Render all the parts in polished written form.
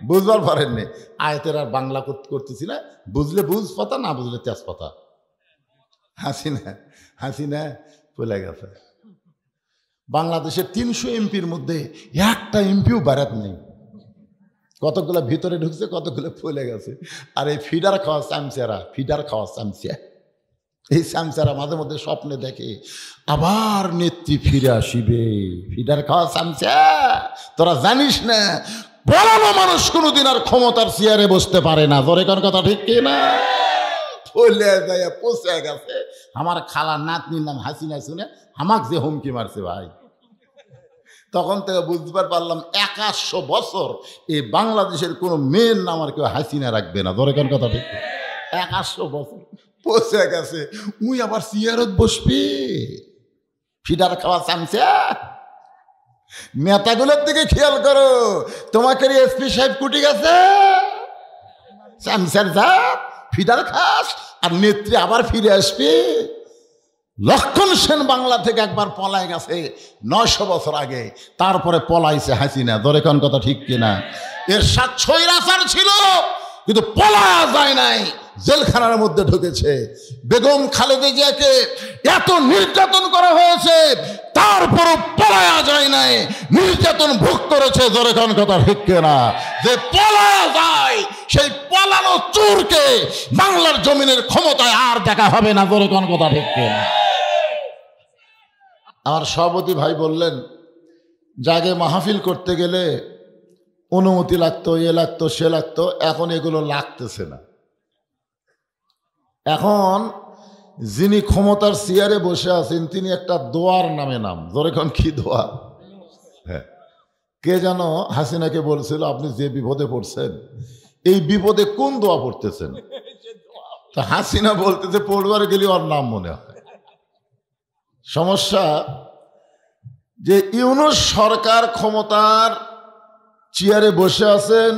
বুঝবার পারেননি। আয়াতের আর বাংলা করতেছি না, বুঝলে বুঝ পাতা, না বুঝলে তেজপাতা। হাসিনা বলে গেছে বাংলাদেশের 300 এমপির মধ্যে একটা এমপিও বারাত নেই। কতগুলো ভিতরে ঢুকছে, কতগুলো ফুলে গেছে। আর এই ফিডার খাওয়া চামচা, এই চামচারা মাঝে মধ্যে স্বপ্নে দেখে আবার নেত্রী ফিরে আসিবে। ফিডার খাওয়া চামচা, তোরা জানিস না বড় মানুষ কোনোদিন আর ক্ষমতার চেয়ারে বসতে পারে না। জোরে কোন কথা ঠিক কি না? ফুলে যায় পচে গেছে। আমার খালা নাতনির নাম হাসিনা শুনে আমাকে যে হুমকি মারছে ভাই, তখন থেকে বুঝতে পারলাম 100 বছর এই বাংলাদেশের কোনো মেয়ের নাম আর কেউ হাসিনা রাখবে না। ধরে কোন কথা ঠিক? 100 বছর পৌঁছে গেছে, উই আবার চেয়ারত বসবি? ফিডার খাওয়া চামচা। নেতাগুলোর দিকে খেয়াল করো, তোমাকে এসপি সাহেব কুটি গেছে, চামচার যা ফিডার খাস, আর নেত্রী আবার ফিরে আসবে। লক্ষণ সেন বাংলা থেকে একবার পলায় গেছে 900 বছর আগে, তারপরে পলাইছে হাসিনা। ধরে কোন কথা ঠিক কিনা? এর স্বৈরাচার ছিল কিন্তু পলায়া যায় নাই, জেলখানার মধ্যে ঢুকেছে। বেগম খালেদা জিয়াকে এত নির্যাতন করা হয়েছে, তারপরও পলায়া যায় নাই, নির্যাতন ভোগ করেছে। ধরে কোন কথা ঠিক কিনা? যে পলায়া যায় সেই পলানো চোরকে বাংলার জমিনের ক্ষমতায় আর দেখা হবে না। ধরে কোন কথা ঠিক কিনা? আমার সভাপতি ভাই বললেন, জাগে মাহফিল করতে গেলে অনুমতি লাগতো, এ লাগতো, সে লাগতো, এখন এগুলো লাগতেছে না। এখন যিনি ক্ষমতার চেয়ারে বসে আছেন তিনি একটা দোয়ার নামে নাম। ধরে কোন কি দোয়া? হ্যাঁ, কে যেন হাসিনাকে বলছিল, আপনি যে বিপদে পড়ছেন এই বিপদে কোন দোয়া পড়তেছেন? তা হাসিনা বলতেছে পড়বার গেলে ওর নাম মনে হয়। সমস্যা যে ইউনূস সরকার ক্ষমতার চেয়ারে বসে আছেন,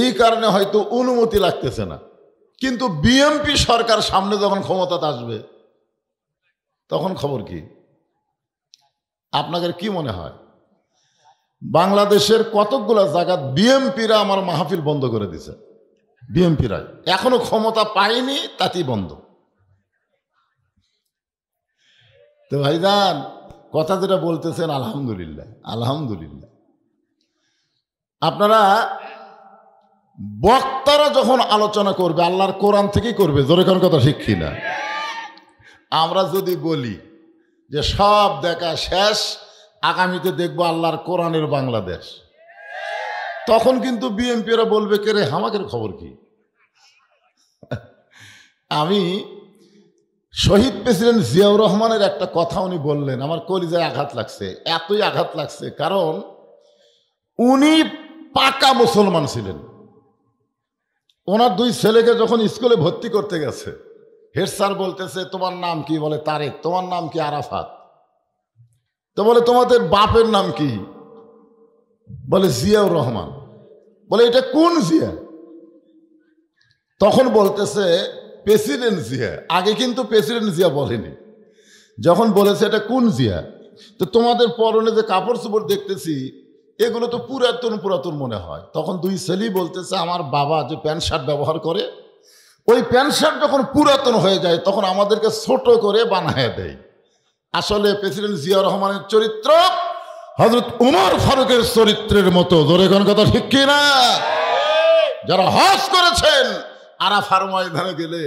এই কারণে হয়তো অনুমতি লাগতেছে না, কিন্তু বিএনপি সরকার সামনে যখন ক্ষমতাতে আসবে তখন খবর কি? আপনাদের কি মনে হয় বাংলাদেশের কতকগুলো জায়গা বিএনপিরা আমার মাহফিল বন্ধ করে দিছে? বিএনপিরা এখনো ক্ষমতা পায়নি, তাতেই বন্ধ। তো ভাইজান কথা যেটা বলতেছেন, আলহামদুলিল্লাহ আলহামদুলিল্লাহ। আপনারা বক্তারা যখন আলোচনা করবে আল্লাহর কোরআন থেকেই করবে। জোরে কোন কথা ঠিক কিনা? আমরা যদি বলি যে সব দেখা শেষ, আগামীতে দেখবো আল্লাহর কোরআনের বাংলাদেশ, তখন কিন্তু বিএনপিরা বলবে কে রে, আমাদের খবর কি? আমি শহীদ প্রেসিডেন্ট জিয়াউর রহমানের একটা কথা উনি বললেন, আমার কলিজায় আঘাত লাগছে। এতই আঘাত লাগছে কারণ উনি পাকা মুসলমান ছিলেন। ওনার 2 ছেলেকে যখন স্কুলে ভর্তি করতে গেছে, হেড স্যার বলতেছে তোমার নাম কি? বলে তারেক। তোমার নাম কি? আরাফাত। তো বলে তোমাদের বাপের নাম কি? বলে জিয়াউর রহমান। বলে এটা কোন জিয়া? তখন বলতেছে প্রেসিডেন্ট জিয়া। আগে কিন্তু প্রেসিডেন্ট জিয়া বলেনি, যখন বলেছে এটা কোন জিয়া, তো তোমাদের পরনে যে কাপড় চোপড় দেখতেছি এগুলো তো পুরাতন পুরাতন মনে হয়। তখন 2 ছেলেই বলতেছে আমার বাবা যে প্যান্ট শার্ট ব্যবহার করে, ওই প্যান্ট শার্ট যখন পুরাতন হয়ে যায় তখন আমাদেরকে ছোট করে বানায় দেয়। আসলে প্রেসিডেন্ট জিয়া রহমানের চরিত্র হযরত উমর ফারুকের চরিত্রের মতো। ধরে কোন কথা ঠিক কিনা? যারা হজ করেছেন আরাফার ময়দানে গেলে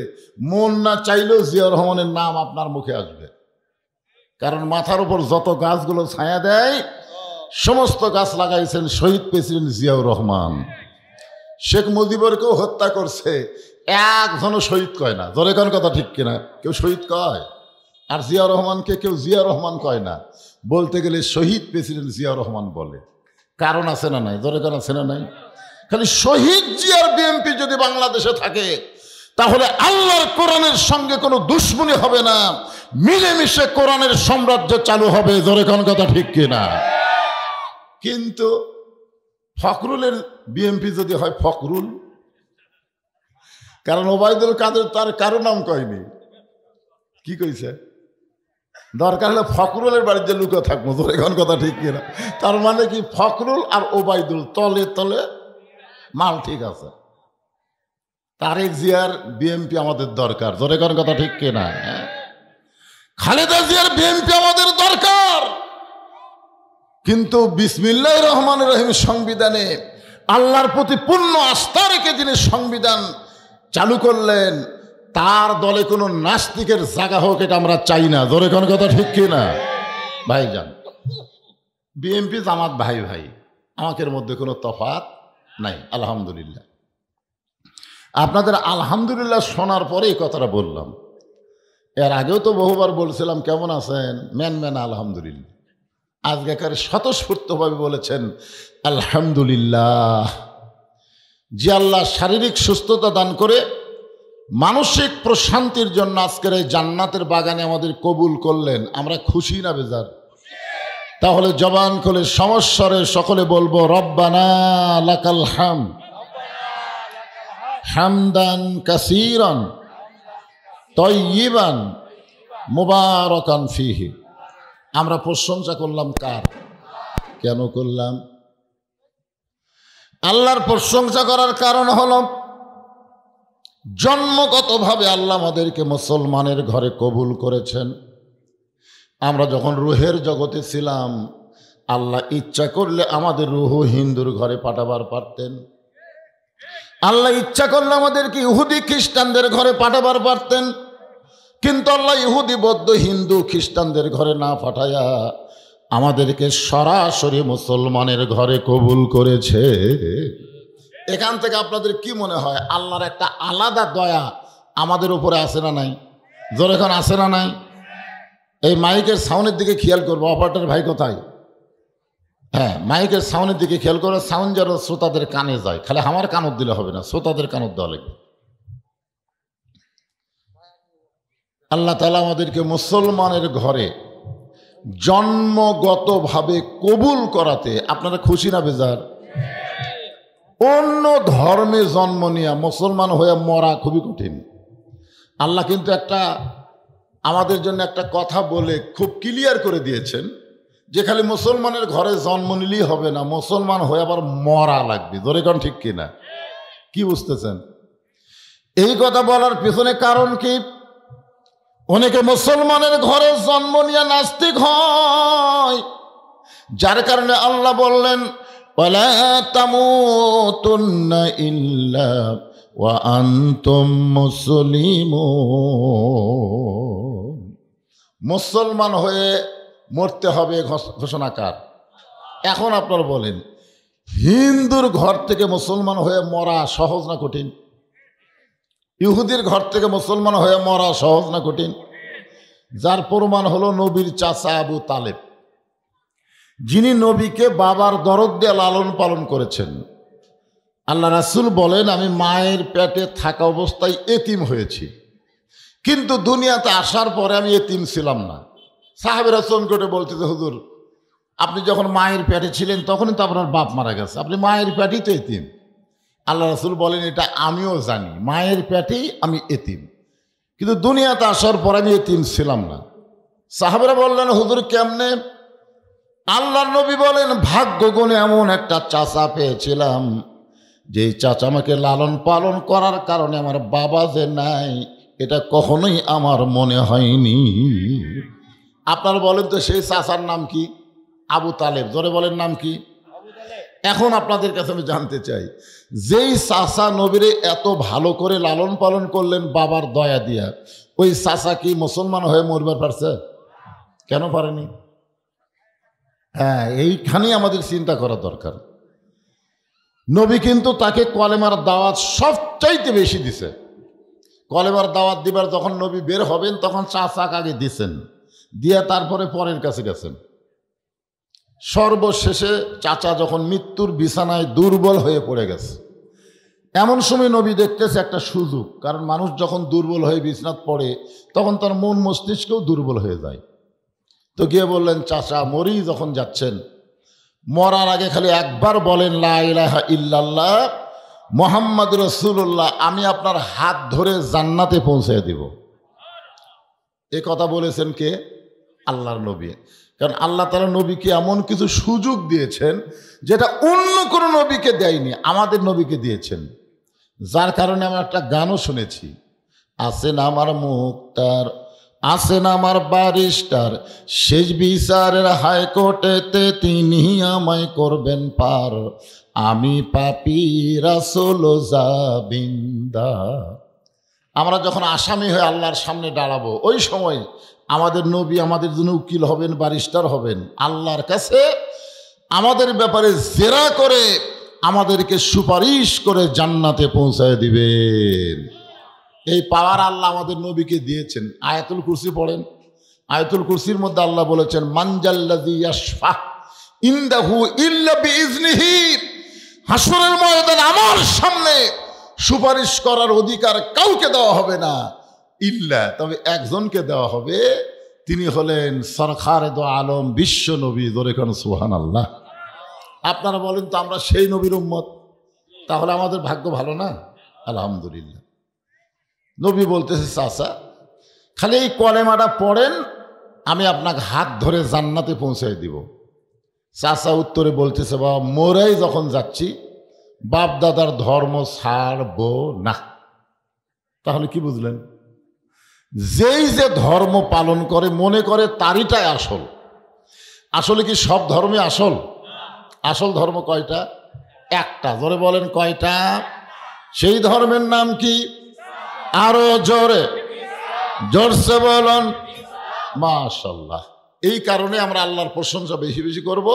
মন না চাইলেও জিয়া রহমানের নাম আপনার মুখে আসবে, কারণ মাথার উপর যত গাছগুলো ছায়া দেয় সমস্ত গাছ লাগাইছেন শহীদ প্রেসিডেন্ট জিয়াউর রহমান। শেখ মুজিবুরকেও হত্যা করছে, একজনও শহীদ কয় না। ধরে কোন কথা ঠিক কিনা? কেউ শহীদ কয়? আর জিয়া রহমানকে কেউ জিয়া রহমান কয় না। বলতে গেলে শহীদ প্রেসিডেন্ট জিয়া রহমান বলে। কারণ আছে না নাই? ধরে কোন আছে না নাই? খালি শহীদ জিয়ার বিএনপি যদি বাংলাদেশে থাকে তাহলে আল্লাহর কোরআনের সঙ্গে কোনো দুশ্মনী হবে না, মিলেমিশে কোরআনের সাম্রাজ্য চালু হবে। ধরে কোন কথা ঠিক কিনা? কিন্তু ফখরুলের বিএনপি যদি হয় ফখরুল, কারণ ওবায়দুল কাদের তার কারো নাম কয়নি। কি কইছে? দরকার হলে ফখরুলের বাড়িতে লুকে থাকবো। ধরে কোন কথা ঠিক কিনা? তার মানে কি ফখরুল আর ওবায়দুল তলে তলে মাল ঠিক আছে। তারেক জিয়ার বিএনপি আমাদের দরকার, জোরে কোন কথা ঠিক কিনা? খালেদা জিয়ার বিএনপি আমাদের দরকার। কিন্তু বিসমিল্লাহির রহমানির রহিম সংবিধানে আল্লাহর প্রতি পূর্ণ আস্থা রেখে যিনি সংবিধান চালু করলেন, তার দলে কোনো নাস্তিকের জায়গা হোক, এটা আমরা চাই না। জোরে কোন কথা ঠিক কিনা? ভাইজান, বিএনপি জামাত ভাই ভাই, আমাদের মধ্যে কোনো তফাৎ নাই, আলহামদুলিল্লাহ। আপনাদের আলহামদুলিল্লাহ শোনার পরে এই কথাটা বললাম। এর আগেও তো বহুবার বলছিলাম কেমন আছেন, ম্যান আলহামদুলিল্লাহ। আজকেকার স্বতঃস্ফূর্তভাবে বলেছেন আলহামদুলিল্লাহ। যে আল্লাহ শারীরিক সুস্থতা দান করে মানসিক প্রশান্তির জন্য আজকের এই জান্নাতের বাগানে আমাদের কবুল করলেন, আমরা খুশি না বেজার? তাহলে জবান খুলে সমস্বরে সকলে বলবো রব্বানা লাকাল হামদ হামদান কাসীরান তাইয়িবান মুবারাকান ফীহি। আমরা প্রশংসা করলাম কার? কেন করলাম? আল্লাহর প্রশংসা করার কারণ হলো জন্মগতভাবে আল্লাহ আমাদেরকে মুসলমানের ঘরে কবুল করেছেন। আমরা যখন রুহের জগতে ছিলাম, আল্লাহ ইচ্ছা করলে আমাদের রুহ হিন্দুর ঘরে পাঠাবার পারতেন। আল্লাহ ইচ্ছা করলে আমাদেরকে ইহুদি খ্রিস্টানদের ঘরে পাঠাবার পারতেন। কিন্তু আল্লাহ ইহুদি বৌদ্ধ হিন্দু খ্রিস্টানদের ঘরে না পাঠায়া আমাদেরকে সরাসরি মুসলমানের ঘরে কবুল করেছে। এখান থেকে আপনাদের কি মনে হয় আল্লাহর একটা আলাদা দয়া আমাদের উপরে আছে না নাই? জোরে এখন আছে না নাই? এই মাইকের সাউন্ডের দিকে খেয়াল করবো। অপারেটর ভাই কোথায়? হ্যাঁ, মাইকের সাউন্ডের দিকে খেয়াল করো, সাউন্ড যেন শ্রোতাদের কানে যায়। খালি আমার কানত দিলে হবে না, শ্রোতাদের কানত দেওয়া লাগবে। আল্লাহ তাআলা আমাদেরকে মুসলমানের ঘরে জন্মগতভাবে কবুল করাতে আপনারা খুশি না বেজার? অন্য ধর্মে জন্ম নিয়ে মুসলমান হয়ে মরা খুবই কঠিন। আল্লাহ কিন্তু আমাদের জন্য একটা কথা বলে খুব ক্লিয়ার করে দিয়েছেন যে খালি মুসলমানের ঘরে জন্ম নিলেই হবে না, মুসলমান হয়ে আবার মরা লাগবে। ধরে কোন ঠিক কিনা? কি বুঝতেছেন? এই কথা বলার পেছনে কারণ কি? অনেকে মুসলমানের ঘরে জন্ম নিয়ে নাস্তিক হয়, যার কারণে আল্লাহ বললেন ওয়ালা তামুতুন্না ইল্লা ওয়া আনতুম মুসলিমুন। মুসলমান হয়ে মরতে হবে ঘোষণাকার। এখন আপনারা বলেন, হিন্দুর ঘর থেকে মুসলমান হয়ে মরা সহজ না কঠিন? ইহুদির ঘর থেকে মুসলমান হয়ে মরা সহজ না কঠিন? যার প্রমাণ হলো নবীর চাচা আবু তালেব, যিনি নবীকে বাবার দরদ দিয়ে লালন পালন করেছেন। আল্লাহ রাসূল বলেন, আমি মায়ের পেটে থাকা অবস্থায় এতিম হয়েছি, কিন্তু দুনিয়াতে আসার পরে আমি এতিম ছিলাম না। সাহাবেরা চমকে বলতেছে, হুজুর আপনি যখন মায়ের পেটে ছিলেন তখনই তো আপনার বাপ মারা গেছে, আপনি মায়ের পেটেই তো এতিম। আল্লাহ রাসূল বলেন, এটা আমিও জানি, মায়ের পেটেই আমি এতিম, কিন্তু দুনিয়াতে আসার পর আমি এতিম ছিলাম না। সাহাবেরা বললেন, হুজুর কেমনে? আল্লাহর নবী বলেন, ভাগ্য গুণে এমন একটা চাচা পেয়েছিলাম, যে চাচা আমাকে লালন পালন করার কারণে আমার বাবা যে নাই এটা কখনোই আমার মনে হয়নি। আপনারা বলেন তো সেই চাচার নাম কি? আবু তালেব। জোরে বলেন, নাম কি? এখন আপনাদের কাছে আমি জানতে চাই, যেই চাচা নবীরে এত ভালো করে লালন পালন করলেন বাবার দয়া দিয়া, ওই চাচা কি মুসলমান হয়ে মরবার পারছে? কেন পারেনি? হ্যাঁ, এইখানেই আমাদের চিন্তা করা দরকার। নবী কিন্তু তাকে কলেমার দাওয়াত সবচাইতে বেশি দিছে। কলেমার দাওয়াত দিবার যখন নবী বের হবেন তখন চাচাক আগে দিছেন, দিয়া তারপরে পরের কাছে গেছেন। সর্বশেষে চাচা যখন মৃত্যুর বিছানায় দুর্বল হয়ে পড়ে গেছে, এমন সময় নবী দেখতেছে একটা সুযোগ, কারণ মানুষ যখন দুর্বল হয়ে বিছানাত পড়ে তখন তার মন মস্তিষ্কও দুর্বল হয়ে যায়। তো গিয়ে বললেন, চাচা মরি যখন যাচ্ছেন, মরার আগে খালি একবার বলেন লা ইলাহা ইল্লাল্লাহ মুহাম্মদ রাসূলুল্লাহ, আমি আপনার হাত ধরে জান্নাতে পৌঁছে দিব। এ কথা বলেছেন কে? আল্লাহর নবী। কারণ আল্লাহ তাআলা নবীকে এমন কিছু সুযোগ দিয়েছেন যেটা অন্য কোনো নবীকে দেয়নি, আমাদের নবীকে দিয়েছেন। যার কারণে আমরা একটা গানও শুনেছি, আছেন আমার মুক্তার, আছেন আমার ব্যারিস্টার, শেষ বিচারের হাইকোর্টেতে তিনি আমায় করবেন পার, আমি পাপী রাসূল জাবিন্দার। আমরা যখন আসামি হয়ে আল্লাহর সামনে দাঁড়াবো, ওই সময় আমাদের নবী আমাদের জন্য উকিল হবেন, ব্যারিস্টার হবেন, আল্লাহর কাছে আমাদের ব্যাপারে জেরা করে আমাদেরকে সুপারিশ করে জান্নাতে পৌঁছায় দিবেন। এই পাওয়ার আল্লাহ আমাদের নবীকে দিয়েছেন। আয়াতুল কুরসি পড়েন, আয়াতুল কুরসির মধ্যে আল্লাহ বলেছেন মানজাল্লাযী ইয়াশফা ইনদাহু ইল্লা বিইজনিহি, হাসরের ময়দানে আমার সামনে সুপারিশ করার অধিকার কাউকে দেওয়া হবে না, ইল্লা, তবে একজনকে দেওয়া হবে, তিনি হলেন সরকারে দো আলম, বিশ্ব নবী। ধরে কোন সুবহানাল্লাহ। আপনারা বলেন তো আমরা সেই নবীর উম্মত, তাহলে আমাদের ভাগ্য ভালো না? আলহামদুলিল্লাহ। নবী বলতেছে চাচা খালি এই কলেমাটা পড়েন, আমি আপনাকে হাত ধরে জান্নাতে পৌঁছাই দিব। চাচা উত্তরে বলতেছে বাবা মোরাই যখন যাচ্ছি বাপ দাদার ধর্ম ছাড়ব না। তাহলে কি বুঝলেন? যেই যে ধর্ম পালন করে মনে করে তারিটাই আসল। আসলে কি সব ধর্মই আসল? আসল ধর্ম কয়টা? একটা। জোরে বলেন কয়টা? সেই ধর্মের নাম কি? আরো জোরে, জোরসে বলুন মাশাআল্লাহ। এই কারণে আমরা আল্লাহর প্রশংসা বেশি বেশি করব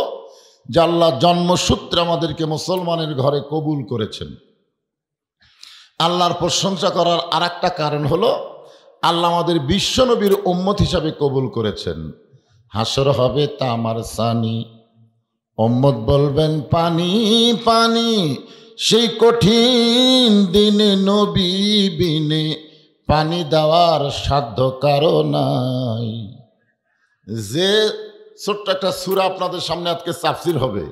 যে আল্লাহ জন্মসূত্রে আমাদেরকে মুসলমানের ঘরে কবুল করেছেন। আল্লাহর প্রশংসা করার আর একটা কারণ হলো আল্লাহ আমাদের বিশ্বনবীর উম্মত হিসাবে কবুল করেছেন। হাসর হবে তামার সানি, উম্মত বলবেন পানি পানি, সেই কঠিন দিনে নবী বিনে পানি দেওয়ার সাধ্য কারো নাই। যে ছোট্ট একটা সূরা আপনাদের সামনে আজকে তাফসীর হবে,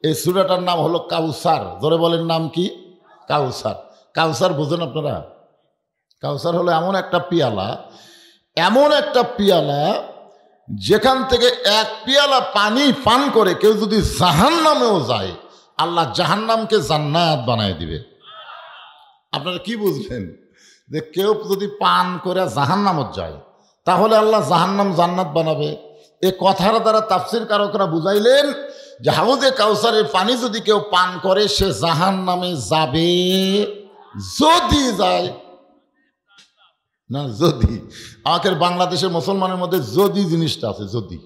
এই সূরাটার নাম হলো কাউসার। ধরে বলেন নাম কি? কাউসার। কাউসার বুঝেন আপনারা? কাউসার হলো এমন একটা পিয়ালা, এমন একটা পিয়ালা যেখান থেকে এক পিয়ালা পানি পান করে কেউ যদি জাহান্নামেও যায় আল্লাহ জাহান্নামকে জান্নাত বানায় দিবে। আপনারা কি বুঝলেন? যে কেউ যদি পান করে জাহান্নামত যায় তাহলে আল্লাহ জাহান্নাম জান্নাত বানাবে। এ কথার দ্বারা তাফসীর কারকরা বুঝাইলেন যে হাউজে কাউসারের পানি যদি কেউ পান করে সে জাহান্নামে যাবে, যদি যায় না। যদি আমাদের বাংলাদেশের মুসলমানের মধ্যে যদি জিনিসটা আছে, যদি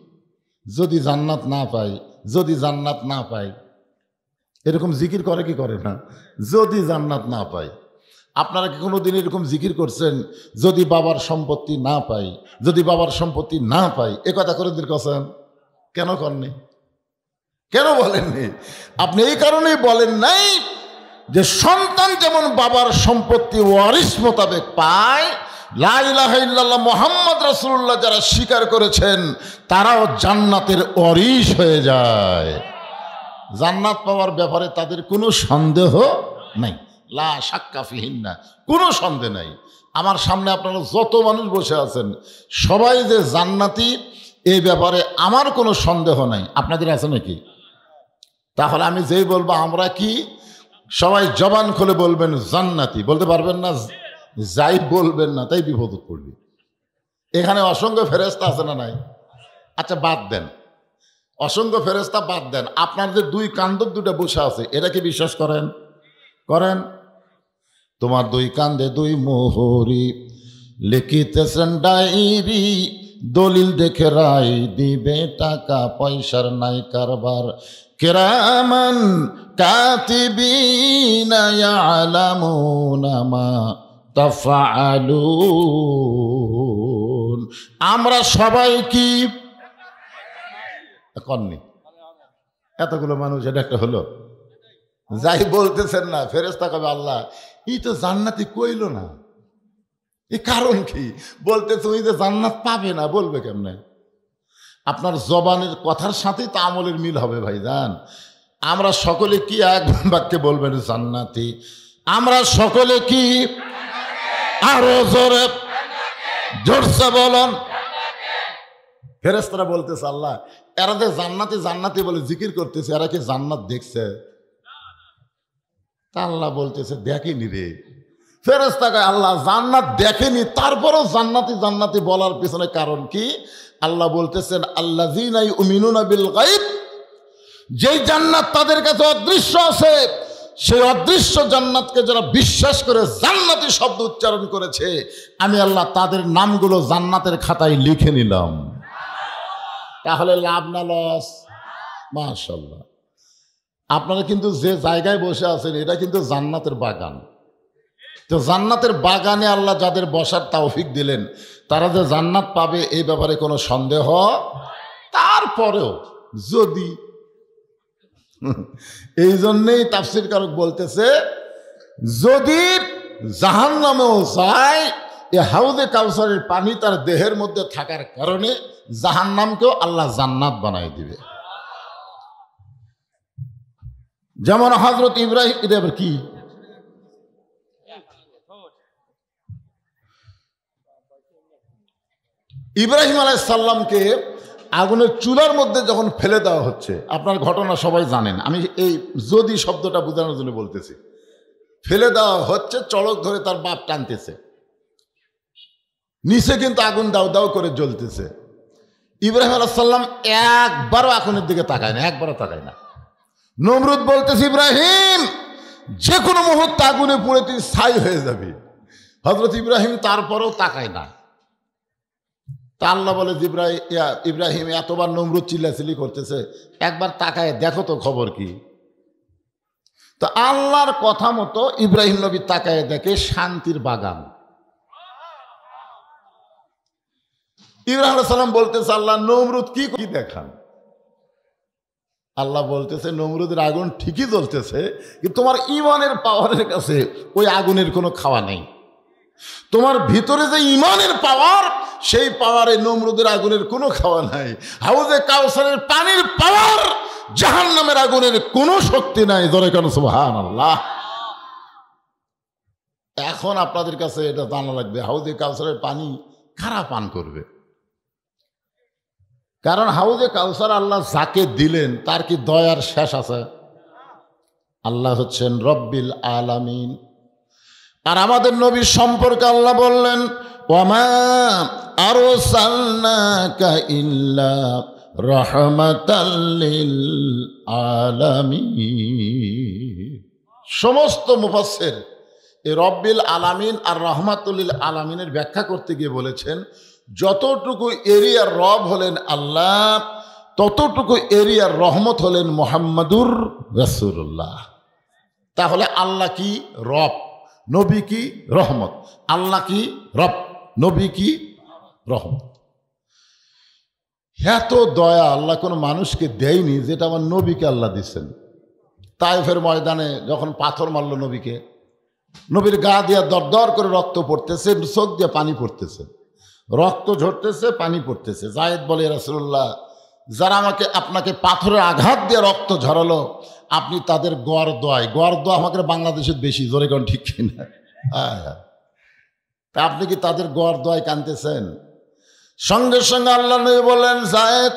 যদি জান্নাত না পায়, যদি জান্নাত না পায়, এরকম জিকির করে কি করে না? যদি জান্নাত না পায়। আপনারা কি কোনো দিন এরকম জিকির করছেন যদি বাবার সম্পত্তি না পাই, যদি বাবার সম্পত্তি না পাই? এ কথা করে দিন কছেন কেন করেননি? কেন বলেননি? আপনি এই কারণেই বলেন নাই যে সন্তান যেমন বাবার সম্পত্তি ওয়ারিস মোতাবেক পায়, লা ইলাহা ইল্লাল্লাহ মুহাম্মদ রাসূলুল্লাহ যারা স্বীকার করেছেন তারাও জান্নাতের ওয়ারিস হয়ে যায়। জান্নাত পাওয়ার ব্যাপারে তাদের কোনো সন্দেহ নাই, লা শাক্কা ফিহিন্না, কোনো সন্দেহ নাই। আমার সামনে আপনারা যত মানুষ বসে আছেন সবাই যে জান্নাতি এই ব্যাপারে আমার কোনো সন্দেহ নাই। আপনাদের আছে নাকি? তাহলে আমি যেই বলবো আমরা কি, সবাই জবান খুলে বলবেন জান্নাতি, বলতে পারবেন না? যাই বলবেন না তাই বিপদ পড়বে। এখানে অসংখ্য ফেরেশতা আছে না নাই? আচ্ছা বাদ দেন, অসংখ্য ফেরেশতা বাদ দেন, আপনার যে দুই কান্দর দুটো বসে আছে এটা কি বিশ্বাস করেন? করেন? তোমার দুই কান্দে দুই মোহরি, লিখিতেছেন ডায়েরি, দলিল দেখে রায় দিবে, টাকা পয়সার নাই কারবার, কিরামান কাতিবিনা ইয়ালামুনা মা তাফআলুন। আমরা সবাই কি কননি? এতগুলো মানুষ এটা একটা হলো? যাই বলতেছেন না ফেরেশতা কবে আল্লাহ এই তো জান্নাতি কইল না, এই কারণ কি? বলতে তুমি যে জান্নাত পাবে না, বলবে কেমনে? আপনার জবানের কথার সাথেই তো আমলের মিল হবে ভাইজান। আমরা সকলে কি এক বাক্যে বলবেন জান্নাতি? আমরা সকলে কি আরো জোরে জোরসে বলুন? ফেরেশতারা বলতেছে আল্লাহ এরা যে জান্নাতি জান্নাতি বলে জিকির করতেছে, এরা কি জান্নাত দেখছে? তা আল্লাহ বলতেছে দেখেনি রে। ফেরেশতাকে আল্লাহ জান্নাত দেখেনি, তারপরেও জান্নাতি জান্নাতি বলার পিছনে কারণ কি? আল্লাহ বলতেছেন আল্লাযীনা ইউমিনুনা বিল গায়ব, যেই জান্নাত তাদের কাছে অদৃশ্য আছে, সেই অদৃশ্য জান্নাতকে যারা বিশ্বাস করে জান্নাতি শব্দ উচ্চারণ করেছে, আমি আল্লাহ তাদের নামগুলো জান্নাতের খাতায় লিখে নিলাম। তাহলে লাভ না লস? মাশাআল্লাহ। আপনারা কিন্তু যে জায়গায় বসে আছেন এটা কিন্তু জান্নাতের বাগান। তো জান্নাতের বাগানে আল্লাহ যাদের বসার তৌফিক দিলেন, তারা যে জান্নাত পাবে এই ব্যাপারে কোনো সন্দেহ। তারপরেও যদি, এই জন্যেই তাফসীরকারক বলতেছে, যদি জাহান্নামেও যায়, এ হাউজে কাউসারের পানি তার দেহের মধ্যে থাকার কারণে জাহান্নামকেও আল্লাহ জান্নাত বানাই দিবে। যেমন হযরত ইব্রাহিম, এটা আবার কি? ইব্রাহিম আলাইহিস সালামকে আগুনের চুলার মধ্যে যখন ফেলে দেওয়া হচ্ছে, আপনার ঘটনা সবাই জানেন, আমি এই যদি শব্দটা বোঝানোর জন্য বলতেছি। ফেলে দেওয়া হচ্ছে, চড়ক ধরে তার বাপ টানতেছে, নিচে কিন্তু আগুন দাউ দাউ করে জ্বলতেছে। ইব্রাহিম আলাইহিস সালাম একবারও আগুনের দিকে তাকায় না, একবারও তাকায় না। নমরুদ বলতেছে ইব্রাহিম যে কোনো মুহূর্তে আগুনে পুড়ে তুই ছাই হয়ে যাবি। হযরত ইব্রাহিম তারপরেও তাকায় না। তা আল্লাহ বলে ইব্রাহিম এতবার নমরুদ চিল্লাচিল্লি করতেছে, একবার তাকায় দেখো তো খবর কি। তো আল্লাহর কথা মতো ইব্রাহিম নবী তাকায় দেখে শান্তির বাগান। ইব্রাহিম আলাইহিস সালাম বলতেছে আল্লাহ নমরুদ কি দেখান? আল্লাহ বলতেছে নমরুদের আগুন ঠিকই জ্বলতেছে, কিন্তু তোমার ঈমানের পাওয়ারের কাছে ওই আগুনের কোনো খাওয়া নেই। তোমার ভিতরে যে ঈমানের পাওয়ার, সেই পাওয়ারে নমরুদের আগুনের কোনো খাওয়া নাই। হাউজে কাউসারের পানির পাওয়ার, জাহান্নামের আগুনের কোনো শক্তি নাই। জোরে কেন সুবহানাল্লাহ। এখন আপনাদের কাছে এটা জানা লাগবে, হাউজে কাউসারের পানি কারা পান করবে? কারণ হাউজে কাউসার আল্লাহ যাকে দিলেন তার কি দয়ার শেষ আছে? আল্লাহ হচ্ছেন রব্বিল আলামিন। আর আমাদের নবীর সম্পর্কে আল্লাহ বললেন ওয়ামা আরসালনাকা ইল্লা রাহমাতাল লিল আলামিন। সমস্ত মুফাসসির এই রব্বিল আলামিন আর রাহমাতুল লিল আলামিনের ব্যাখ্যা করতে গিয়ে বলেছেন, যতটুকু এরিয়ার রব হলেন আল্লাহ, ততটুকু এরিয়ার রহমত হলেন মুহাম্মাদুর রাসূলুল্লাহ। তাহলে আল্লাহ কি রব, নবী কি রহমত। আল্লাহ কি রব, নবী কি রহমত। এত দয়া আল্লাহ কোনো মানুষকে দেয়নি যেটা আমার নবীকে আল্লাহ দিচ্ছেন। তায়েফের ময়দানে যখন পাথর মারল নবীকে, নবীর গা দিয়া দরদর করে রক্ত পড়তেছে, চোখ দিয়ে পানি পড়তেছে, রক্ত ঝরতেছে, পানি পড়তেছে। জায়েদ বলে রাসূলুল্লাহ, যারা আপনাকে পাথরের আঘাত দিয়ে রক্ত ঝরালো, আপনি তাদের গড় দোয়া আমাকে বাংলাদেশের বেশি। জোরে কোন ঠিক কিনা? তা আপনি কি তাদের গড় দোয়ায় কাঁদতেছেন? সঙ্গে সঙ্গে আল্লাহ নবী বললেন, জায়েদ,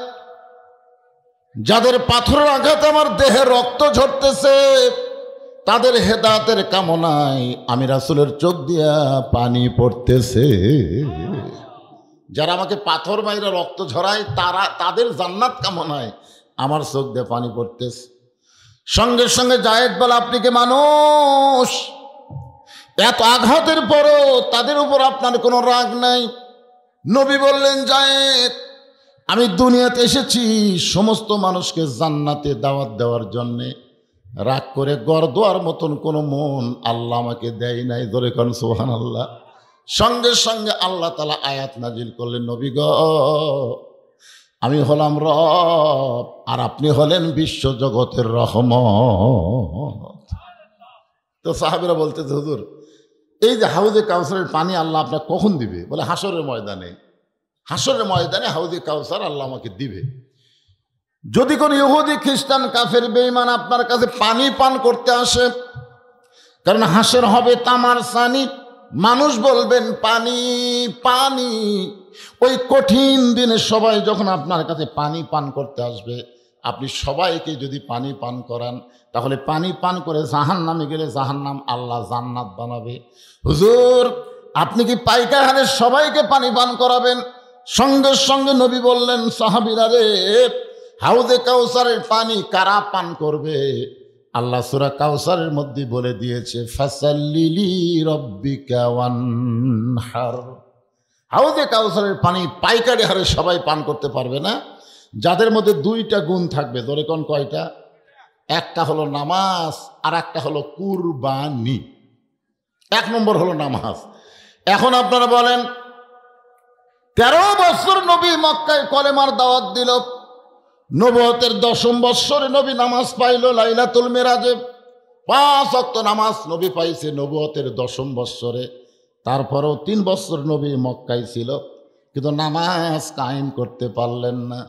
যাদের পাথরের আঘাত আমার দেহে রক্ত ঝরতেছে, তাদের হেদায়েতের কামনায় আমি রাসূলের চোখ দিয়া পানি পড়তেছে। যারা আমাকে পাথর মাইরা রক্ত ঝরায়, তাদের জান্নাত কামনায় আমার চোখ দিয়ে পানি পড়তেছে। সঙ্গে সঙ্গে জায়েদ বলে, আপনি কি মানুষ? এত আঘাতের পরও তাদের উপর আপনার কোনো রাগ নাই? নবী বললেন, জায়েদ, আমি দুনিয়াতে এসেছি সমস্ত মানুষকে জান্নাতে দাওয়াত দেওয়ার জন্যে। রাগ করে গড় দোয়ার মতন কোনো মন আল্লাহ আমাকে দেয় নাই। ধরে কোন সুবহানাল্লাহ। সঙ্গে সঙ্গে আল্লাহ তাআলা আয়াত নাজিল করলেন, নবী গো, আমি হলাম রব আর আপনি হলেন বিশ্ব জগতের রহমত। তো সাহাবীরা বলতেছে, হুজুর, এই যে হাউজে কাউসারের পানি আল্লাহ আপনার কখন দিবে? বলে হাসরের ময়দানে। হাসরের ময়দানে হাউজে কাউসার আল্লাহ আমাকে দিবে। যদি কোনো ইহুদি, খ্রিস্টান, কাফের, বেঈমান আপনার কাছে পানি পান করতে আসে, কারণ হাসর হবে তামার সানি, মানুষ বলবেন পানি পানি, ওই কঠিন দিনে সবাই যখন আপনার কাছে পানি পান করতে আসবে, আপনি সবাইকে যদি পানি পান করান, তাহলে পানি পান করে জাহান্নামে গেলে জাহান্নাম আল্লাহ জান্নাত বানাবে। হুজুর, আপনি কি পাইকারে সবাইকে পানি পান করাবেন? সঙ্গে সঙ্গে নবী বললেন, সাহাবীরা রে, হাউজে কাউসারের পানি কারা পান করবে? আল্লাহ সূরা কাউসারের মধ্যে বলে দিয়েছে, ফাসাল্লিলি রব্বিকা ওয়ানহার। হাউজে কাউসারের পানি পাইকারি হারে সবাই পান করতে পারবে না। যাদের মধ্যে দুইটা গুণ থাকবে, ধরে কোন কয়টা? একটা হলো নামাজ, আর একটা হলো কুরবানি। 1 নম্বর হলো নামাজ। এখন আপনারা বলেন, 13 বছর নবী মক্কায় কলেমার দাওয়াত দিল, নবুয়তের 10ম বৎসরে নবী নামাজ পাইল লাইলাতুল মিরাজে, 5 ওয়াক্ত নামাজ নবী পাইছে নবুয়তের 10ম বৎসরে। তারপরেও 3 বছর নবী মক্কায় ছিল, কিন্তু নামাজ কায়েম করতে পারলেন না।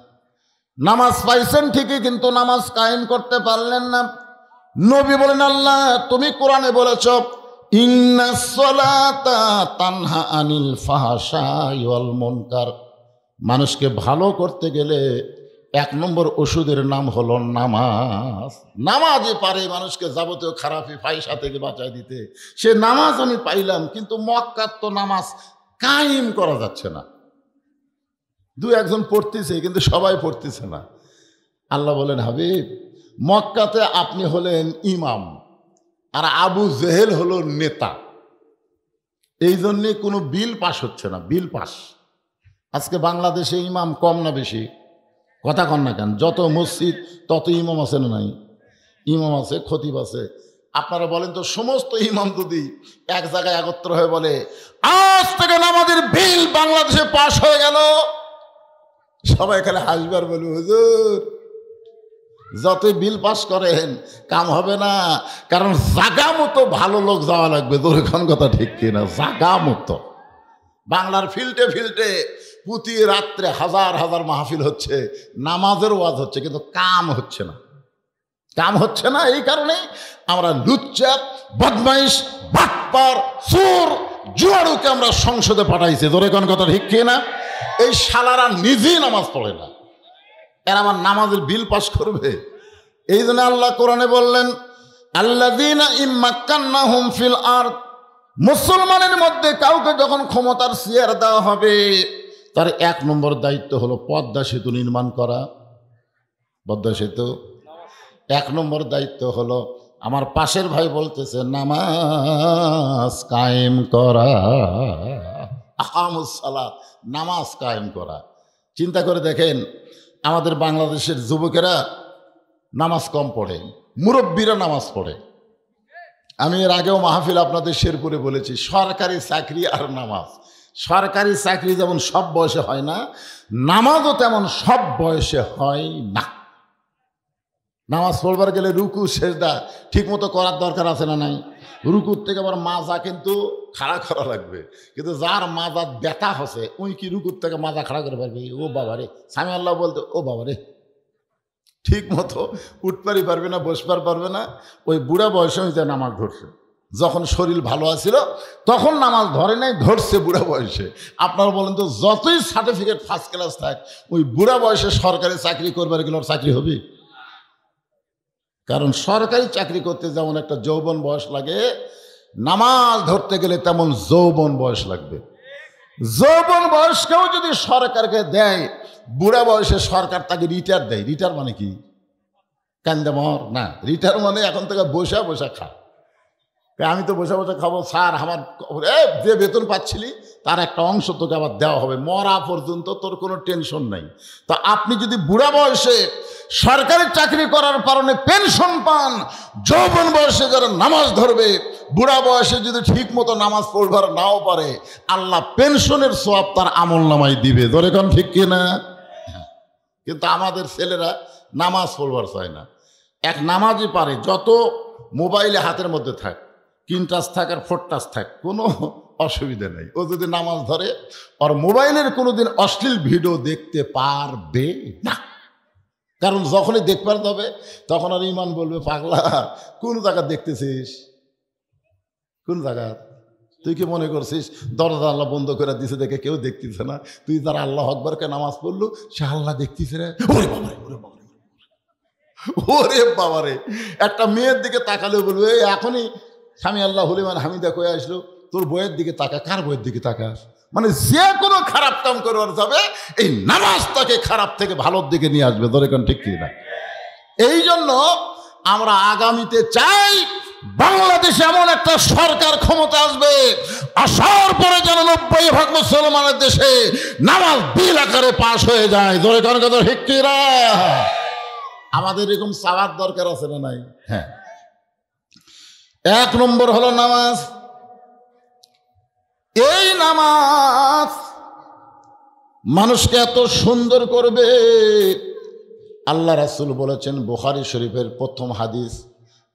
নামাজ পাইছেন ঠিকই, কিন্তু নামাজ কায়েম করতে পারলেন না। নবী বলেন, আল্লাহ তুমি কোরআনে বলেছ, ইন্নাস সালাতা তানহা আনিল ফাহশাই ওয়াল মুনকার। মানুষকে ভালো করতে গেলে 1 নম্বর ওষুধের নাম হলো নামাজ। নামাজই পারে মানুষকে যাবতীয় খারাপি ফাইসা থেকে বাঁচায় দিতে। সে নামাজ আমি পাইলাম, কিন্তু মক্কার তো নামাজ কায়েম করা যাচ্ছে না। 2-1 পড়তেছে, কিন্তু সবাই পড়তেছে না। আল্লাহ বলেন, হাবিব, মক্কাতে আপনি হলেন ইমাম, আর আবু জেহেল হলো নেতা। এই জন্যে কোনো বিল পাস হচ্ছে না, বিল পাস। আজকে বাংলাদেশে ইমাম কম না বেশি? কথা কন না কেন? যত মসজিদ তত ইমাম আছে না নাই? ইমাম আছে, খতিব আছে। আপনারা বলেন তো, সমস্ত ইমাম যদি এক জায়গায় একত্র হয়ে বলে, আজ থেকে নামাজের বিল বাংলাদেশে পাস হয়ে গেল, সবাই খালি হাসবার বলবে, হুজুর যতই বিল পাস করেন কাম হবে না, কারণ জাগা মতো ভালো লোক যাওয়া লাগবে। দোরেখান কথা ঠিক কিনা? জাগা মতো। বাংলার ফিল্ডে ফিল্ডে প্রতি রাত্রে হাজার হাজার মাহফিল হচ্ছে, নামাজের ওয়াজ হচ্ছে, কিন্তু কাম হচ্ছে না। কাম হচ্ছে না এই কারণেই আমরা লুচ্চা, বদমাইশ, বাটপার, চোর, জুয়াড়ুকে আমরা সংসদে পাঠাইছি। দোরেখান কথা ঠিক কিনা? এই শালারা নিজেই নামাজ পড়ে না, এরা আমার নামাজের বিল পাস করবে? এই জন্য আল্লাহ কোরআনে বললেন, আল্লাযীনা ইম্মাক্কান্নাহুম ফিল আরদ। মুসলমানের মধ্যে কাউকে যখন ক্ষমতার চেয়ার দেওয়া হবে, তার 1 নম্বর দায়িত্ব হলো পদ্মা সেতু নির্মাণ করা। পদ্মা সেতু 1 নম্বর দায়িত্ব হলো, আমার পাশের ভাই বলতেছে, নামাজ কায়েম করা। আকামুস সালাত, নামাজ কায়েম করা। চিন্তা করে দেখেন, আমাদের বাংলাদেশের যুবকেরা নামাজ কম পড়ে, মুরব্বীরা নামাজ পড়ে। আমি এর আগেও মাহফিল আপনাদের শেরপুরে বলেছি, সরকারি চাকরি আর নামাজ। সরকারি চাকরি যেমন সব বয়সে হয় না, নামাজও তেমন সব বয়সে হয় না। নামাজ পড়বার গেলে রুকু সেজদা ঠিক মতো করার দরকার আছে না নাই? রুকুর থেকে আবার মাজা কিন্তু খাড়া করা লাগবে, কিন্তু যার মাজা ব্যথা হচ্ছে ওই কি রুকুর থেকে মাজা খাড়া করে পারবে? ও বাবারে, স্বামী আল্লাহ বলতে, ও বাবারে, ঠিক মতো উঠপারি পারবে না, বসবার পারবে না। ওই বুড়া বয়সে হইতে নামাজ ধরছে। যখন শরীর ভালো আছিল তখন নামাজ ধরে নাই, ধরছে বুড়া বয়সে। আপনারা বলেন তো, যতই সার্টিফিকেট ফার্স্ট ক্লাস থাক, ওই বুড়া বয়সে সরকারি চাকরি করবার গেলে ওর চাকরি হবে? কারণ সরকারি চাকরি করতে যেমন একটা যৌবন বয়স লাগে, নামাজ ধরতে গেলে তেমন যৌবন বয়স লাগবে। যৌবন বয়সকেও যদি সরকারকে দেয়, বুড়া বয়সে সরকার তাকে রিটায়ার দেয়। রিটায়ার মানে কি? কান্দামর না, রিটায়ার মানে এখন থেকে বসা বসা খা। আমি তো বসে বসে খাবো স্যার, আমার যে বেতন পাচ্ছিলি তার একটা অংশ তোকে আবার দেওয়া হবে, মরা পর্যন্ত তোর কোনো টেনশন নাই। তো আপনি যদি বুড়া বয়সে সরকারি চাকরি করার কারণে পেনশন পান, যৌবন বয়সে যারা নামাজ ধরবে, বুড়া বয়সে যদি ঠিক মতো নামাজ পড়বার নাও পারে, আল্লাহ পেনশনের সওয়াব তার আমল নামায় দিবে। ধরে কোন ঠিক কিনা? কিন্তু আমাদের ছেলেরা নামাজ পড়বার চায় না। এক নামাজই পারে, যত মোবাইলে হাতের মধ্যে থাক, 3 টাচ থাক আর 4 টাচ থাক, কোনো অসুবিধা নেই। ও যদি নামাজ ধরে, আর মোবাইলের কোনোদিন অশ্লীল ভিডিও দেখতে পারবে না। কারণ যখনই দেখবার হবে তখন আর ইমান বলবে, পাগলা কোন জায়গা দেখতেছিস, কোন জায়গা? তুই কি মনে করছিস দরজা আল্লাহ বন্ধ করে দিছে দেখে কেউ দেখতেছে না? তুই যারা আল্লাহ আকবরকে নামাজ পড়লো সে আল্লাহ দেখতেছে রে। ওরে বাবারে, ওরে বাবারে, ওরে বাবারে। একটা মেয়ের দিকে তাকালেও বলবো এই এখনই স্বামী আল্লাহ হলিমান হামিদা কয়ে আসলো, তোর বইয়ের দিকে তাকা। কার বইয়ের দিকে তাকাস? মানে যে কোনো খারাপ কাম করবার যাবে এই নামাজ তাকে খারাপ থেকে ভালোর দিকে নিয়ে আসবে। ধরে কোন ঠিক কি না? এই জন্য আমরা আগামীতে চাই বাংলাদেশে এমন একটা সরকার ক্ষমতা আসবে, আসার পরে যেন 90% মুসলমানের দেশে নামাজ বিল আকারে পাশ হয়ে যায়। ধরে কোন কথা ঠিক কি না? আমাদের এরকম চাওয়ার দরকার আছে না নাই? হ্যাঁ। 1 নম্বর হলো নামাজ। এই নামাজ মানুষকে এত সুন্দর করবে। আল্লাহ রাসূল বলেছেন বুখারী শরীফের প্রথম হাদিস,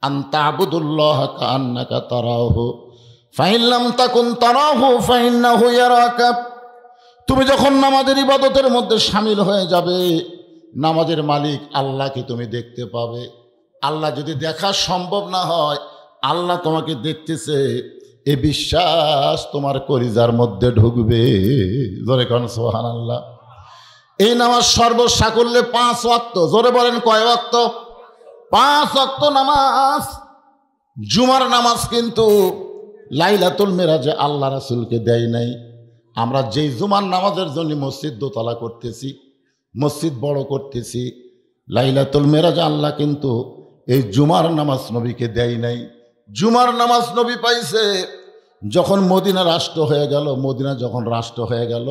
আনতা আবুদুল্লাহ কান্নাকা তারাহু ফাইন লাম তাকুন তারাহু ফাইন্নাহু ইয়ারাকা। তুমি যখন নামাজের ইবাদতের মধ্যে শামিল হয়ে যাবে, নামাজের মালিক আল্লাহকে তুমি দেখতে পাবে। আল্লাহ যদি দেখা সম্ভব না হয়, আল্লাহ তোমাকে দেখতেছে, এ বিশ্বাস তোমার কলিজার মধ্যে ঢুকবে। জোরে কোন সুবহানাল্লাহ। এই নামাজ সর্বসাকুল্যে 5 ওয়াক্ত। জোরে বলেন কয় ওয়াক্ত? 5 ওয়াক্ত নামাজ। জুমার নামাজ কিন্তু লাইলাতুল মেরাজে আল্লাহ রাসূলকে দেয় নাই। আমরা যেই জুমার নামাজের জন্য মসজিদ দোতলা করতেছি, মসজিদ বড় করতেছি, লাইলাতুল মেরাজে আল্লাহ কিন্তু এই জুমার নামাজ নবীকে দেয় নাই। জুমার নামাজ নবী পাইছে যখন মদিনা রাষ্ট্র হয়ে গেল। মদিনা যখন রাষ্ট্র হয়ে গেল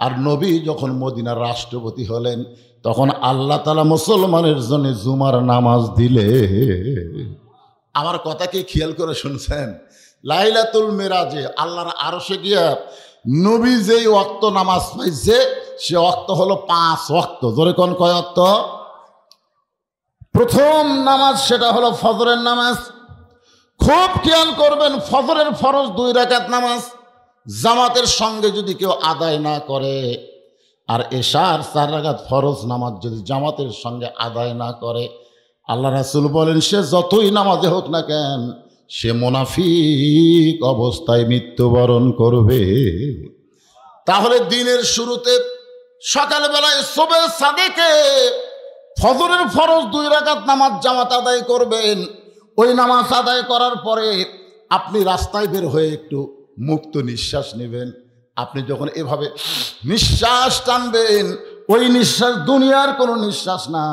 আর নবী যখন মদিনার রাষ্ট্রপতি হলেন, তখন আল্লাহ তাআলা মুসলমানের জন্য জুমার নামাজ দিলে। আমার কথা কি খেয়াল করে শুনছেন? লাইলাতুল মেরাজে আল্লাহর আরশে গিয়া নবী যেই ওয়াক্ত নামাজ পাইছে সে ওয়াক্ত হলো 5 ওয়াক্ত। জোরে কোন কয় ওয়াক্ত? প্রথম নামাজ সেটা হলো ফজরের নামাজ। খুব খেয়াল করবেন, ফজরের ফরজ 2 রাকাত নামাজ জামাতের সঙ্গে যদি কেউ আদায় না করে, আর এশার 4 রাকাত ফরজ নামাজ যদি জামাতের সঙ্গে আদায় না করে, আল্লাহ রাসূল বলেন সে যতই নামাজে হোক না কেন সে মুনাফিক অবস্থায় মৃত্যুবরণ করবে। তাহলে দিনের শুরুতে সকালবেলায় সুবহে সাদেকে ফজরের ফরজ 2 রাকাত নামাজ জামাত আদায় করবেন। ওই নামাজ আদায় করার পরে আপনি রাস্তায় বের হয়ে একটু মুক্ত নিঃশ্বাস নেবেন। আপনি যখন এভাবে নিঃশ্বাস টানবেন, ওই নিঃশ্বাস দুনিয়ার কোনো নিঃশ্বাস না,